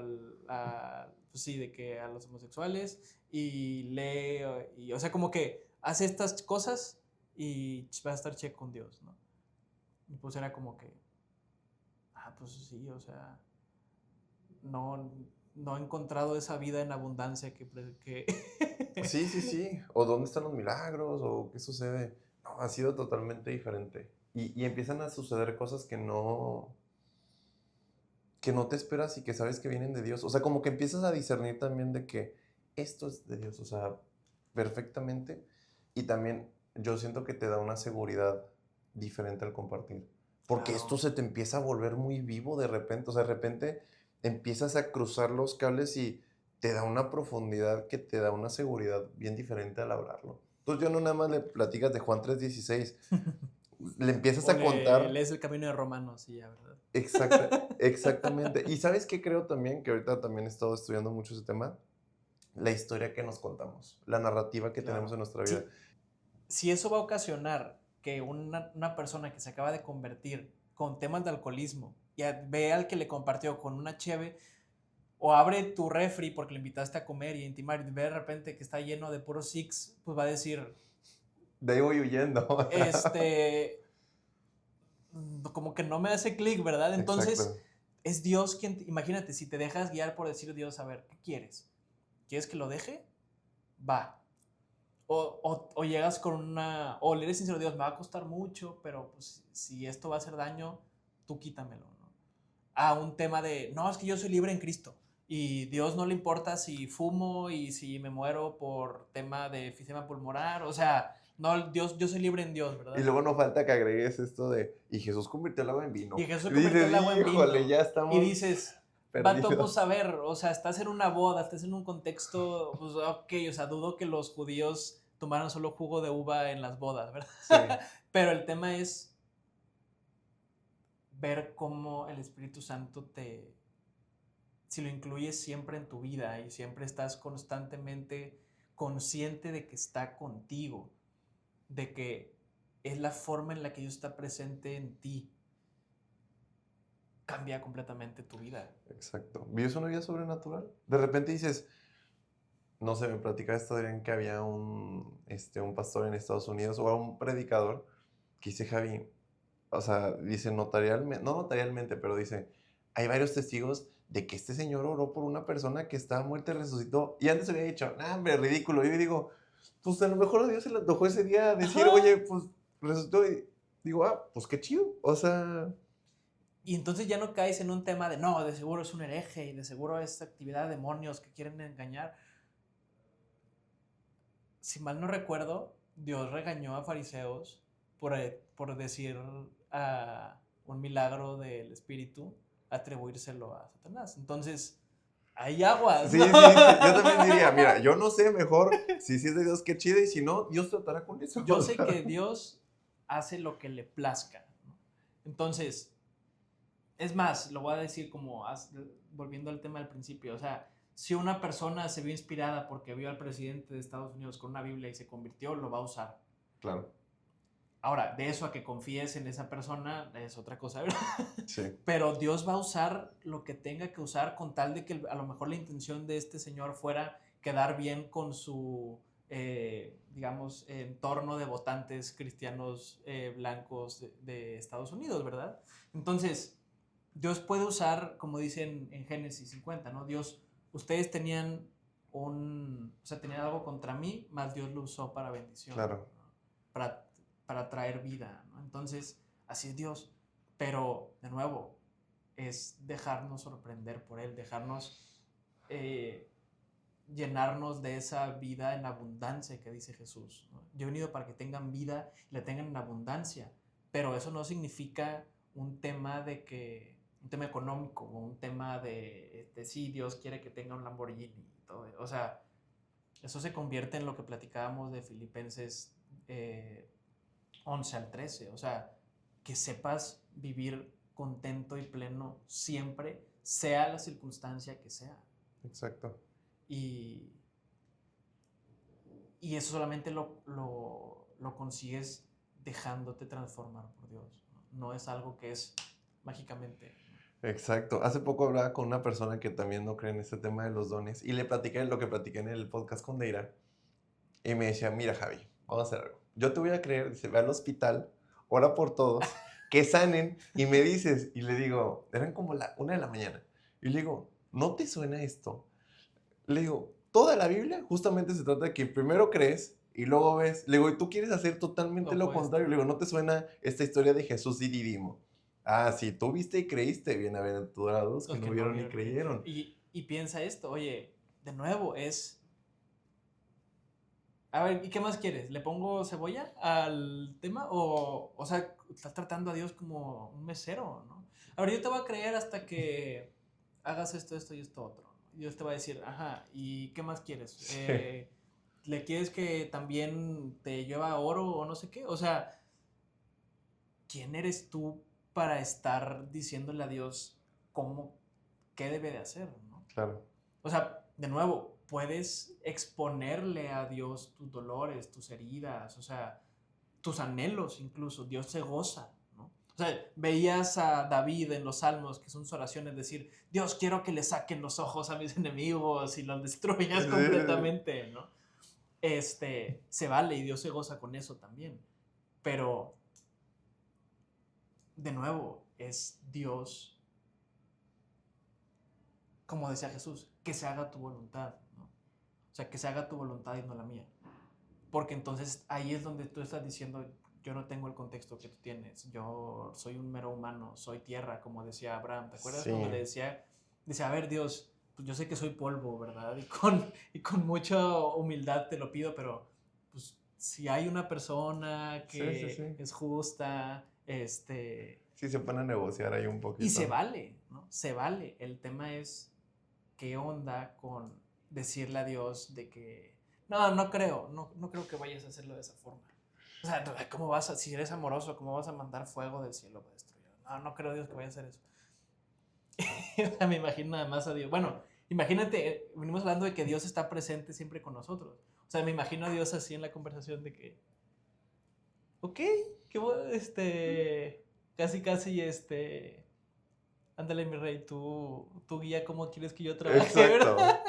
pues sí, de que a los homosexuales, y lee, y, o sea, como que hace estas cosas y va a estar che con Dios, ¿no? Y pues era como que, pues sí, o sea, no he encontrado esa vida en abundancia que... Sí. O dónde están los milagros, o qué sucede. No, ha sido totalmente diferente. Y empiezan a suceder cosas que no te esperas y que sabes que vienen de Dios. O sea, como que empiezas a discernir también de que esto es de Dios, o sea, perfectamente. Y también yo siento que te da una seguridad diferente al compartir. Porque esto se te empieza a volver muy vivo de repente. O sea, de repente empiezas a cruzar los cables y te da una profundidad que te da una seguridad bien diferente al hablarlo. Entonces yo no nada más le platicas de Juan 3:16. Le empiezas a contar. Lees el camino de Romanos y ya, ¿verdad? Exactamente. Y ¿sabes qué creo también? Que ahorita también he estado estudiando mucho ese tema. La historia que nos contamos, la narrativa que tenemos en nuestra vida. Si eso va a ocasionar que una persona que se acaba de convertir con temas de alcoholismo y ve al que le compartió con una cheve, o abre tu refri porque le invitaste a comer y a intimar y ve de repente que está lleno de puros six, pues va a decir... De ahí voy huyendo. Como que no me hace clic, ¿verdad? Entonces, Exacto. es Dios quien... Imagínate, si te dejas guiar por decir Dios, a ver, ¿qué quieres? ¿Quieres que lo deje? Va. O llegas con una... O le eres sincero, Dios, me va a costar mucho, pero pues si esto va a hacer daño, tú quítamelo, ¿no? A un tema de, no, es que yo soy libre en Cristo. Y Dios no le importa si fumo y si me muero por tema de enfisema pulmonar. O sea, no, Dios, yo soy libre en Dios, ¿verdad? Y luego no falta que agregues esto de, y Jesús convirtió el agua en vino. Y Jesús convirtió el agua en vino. Ya estamos y dices, perdidos. vato, pues a ver, o sea, estás en una boda, estás en un contexto, pues ok, o sea, dudo que los judíos tomaran solo jugo de uva en las bodas, ¿verdad? Sí. Pero el tema es ver cómo el Espíritu Santo si lo incluyes siempre en tu vida y siempre estás constantemente consciente de que está contigo, de que es la forma en la que Dios está presente en ti, cambia completamente tu vida. Exacto. ¿Vives una vida sobrenatural? De repente dices, no sé, me platicaba esto de que había un pastor en Estados Unidos o un predicador que dice, Javi, o sea, dice no notarialmente, pero dice, hay varios testigos de que este señor oró por una persona que estaba muerta y resucitó. Y antes había dicho, nah, hombre, ridículo. Y yo digo, pues a lo mejor a Dios se le antojó ese día decir, Ajá. oye, pues resucitó. Y digo, pues qué chido. O sea, Y entonces ya no caes en un tema de, no, de seguro es un hereje y de seguro es actividad de demonios que quieren engañar. Si mal no recuerdo, Dios regañó a fariseos por decir un milagro del espíritu, atribuírselo a Satanás. Entonces, hay aguas, sí, ¿no? sí, sí. Yo también diría, mira, yo no sé, mejor, si sí es de Dios, qué chido. Y si no, Dios tratará con eso. Yo sé que Dios hace lo que le plazca, ¿no? Entonces, es más, lo voy a decir como volviendo al tema del principio, o sea, si una persona se vio inspirada porque vio al presidente de Estados Unidos con una Biblia y se convirtió, lo va a usar. Claro. Ahora, de eso a que confíes en esa persona es otra cosa, ¿verdad? Sí. Pero Dios va a usar lo que tenga que usar con tal de que a lo mejor la intención de este señor fuera quedar bien con su, digamos, entorno de votantes cristianos blancos de Estados Unidos, ¿verdad? Entonces, Dios puede usar, como dicen en Génesis 50, ¿no? Dios, ustedes tenían tenían algo contra mí, más Dios lo usó para bendición, Claro. ¿no? Para traer vida, ¿no? Entonces, así es Dios. Pero, de nuevo, es dejarnos sorprender por Él, dejarnos llenarnos de esa vida en abundancia que dice Jesús, ¿no? Yo he venido para que tengan vida y la tengan en abundancia, pero eso no significa un tema económico o un tema de sí, Dios quiere que tenga un Lamborghini y todo. O sea, eso se convierte en lo que platicábamos de Filipenses 11 al 13. O sea, que sepas vivir contento y pleno siempre, sea la circunstancia que sea. Exacto. Y eso solamente lo consigues dejándote transformar por Dios. No es algo que es mágicamente. Exacto. Hace poco hablaba con una persona que también no cree en este tema de los dones y le platiqué lo que platiqué en el podcast con Deira y me decía, mira Javi, vamos a hacer algo. Yo te voy a creer, dice, ve al hospital, ora por todos, que sanen y me dices, y le digo, eran como la 1 de la mañana, y le digo, ¿no te suena esto? Le digo, toda la Biblia justamente se trata de que primero crees y luego ves. Le digo, ¿y tú quieres hacer totalmente lo contrario? Le digo, ¿no te suena esta historia de Jesús y Didimo? Ah, sí, tú viste y creíste, bienaventurados que no vieron ni creyeron. Y piensa esto, oye, de nuevo, a ver, ¿y qué más quieres? ¿Le pongo cebolla al tema? O sea, estás tratando a Dios como un mesero, ¿no? A ver, yo te voy a creer hasta que hagas esto, esto y esto otro. Y Dios te va a decir, ajá, ¿y qué más quieres? Sí. ¿Le quieres que también te lleva oro o no sé qué? O sea, ¿quién eres tú para estar diciéndole a Dios qué debe de hacer, ¿no? Claro. O sea, de nuevo, puedes exponerle a Dios tus dolores, tus heridas, o sea, tus anhelos incluso. Dios se goza, ¿no? O sea, veías a David en los Salmos, que son sus oraciones, decir, Dios, quiero que le saquen los ojos a mis enemigos y los destruyas completamente, ¿no? Se vale y Dios se goza con eso también. Pero, de nuevo, es Dios, como decía Jesús, que se haga tu voluntad, ¿no? O sea, que se haga tu voluntad y no la mía. Porque entonces ahí es donde tú estás diciendo, yo no tengo el contexto que tú tienes, yo soy un mero humano, soy tierra, como decía Abraham. ¿Te acuerdas? Sí. Cuando le decía, a ver Dios, pues yo sé que soy polvo, ¿verdad? Y con mucha humildad te lo pido, pero pues si hay una persona que es justa, Sí, se pone a negociar ahí un poquito. Y se vale, ¿no? Se vale. El tema es qué onda con decirle a Dios de que no creo que vayas a hacerlo de esa forma. O sea, ¿cómo si eres amoroso, cómo vas a mandar fuego del cielo para destruir? No creo, Dios, que vaya a hacer eso. Me imagino nada más a Dios. Bueno, imagínate, venimos hablando de que Dios está presente siempre con nosotros. O sea, me imagino a Dios así en la conversación de que, ok, casi, ándale, mi rey, tú guía cómo quieres que yo trabaje. Exacto. ¿Verdad?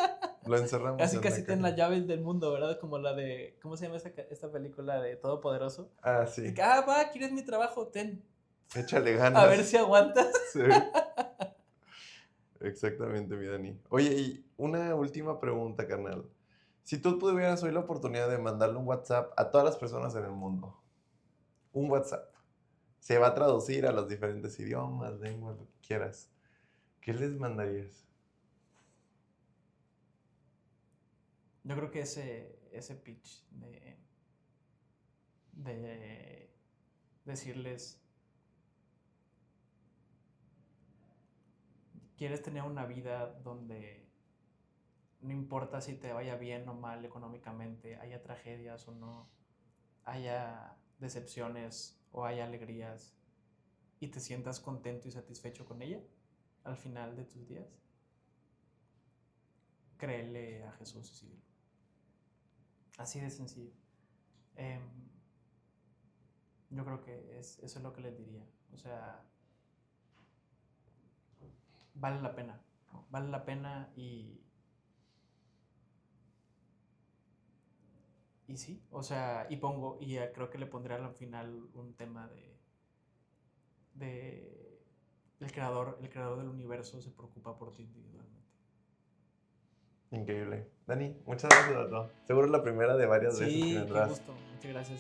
Lo encerramos. Casi ten las llaves del mundo, ¿verdad? Como la de, ¿cómo se llama esta película de Todopoderoso? Ah, sí. Que, va, ¿quieres mi trabajo? Ten. Échale ganas. A ver si aguantas. Sí. Exactamente, mi Dani. Oye, y una última pregunta, carnal. Si tú tuvieras hoy la oportunidad de mandarle un WhatsApp a todas las personas en el mundo, un WhatsApp, se va a traducir a los diferentes idiomas, lenguas, lo que quieras. ¿Qué les mandarías? Yo creo que ese pitch de decirles, quieres tener una vida donde no importa si te vaya bien o mal económicamente, haya tragedias o no, haya decepciones o haya alegrías y te sientas contento y satisfecho con ella al final de tus días, créele a Jesús y síguelo. Así de sencillo. Em, yo creo que eso es lo que les diría. O sea, vale la pena, ¿no? Vale la pena y sí, o sea, creo que le pondré al final un tema de el creador del universo se preocupa por ti individualmente. Increíble. Dani, muchas gracias, Otto. Seguro es la primera de varias veces que Sí, qué vendrás. gusto, muchas gracias.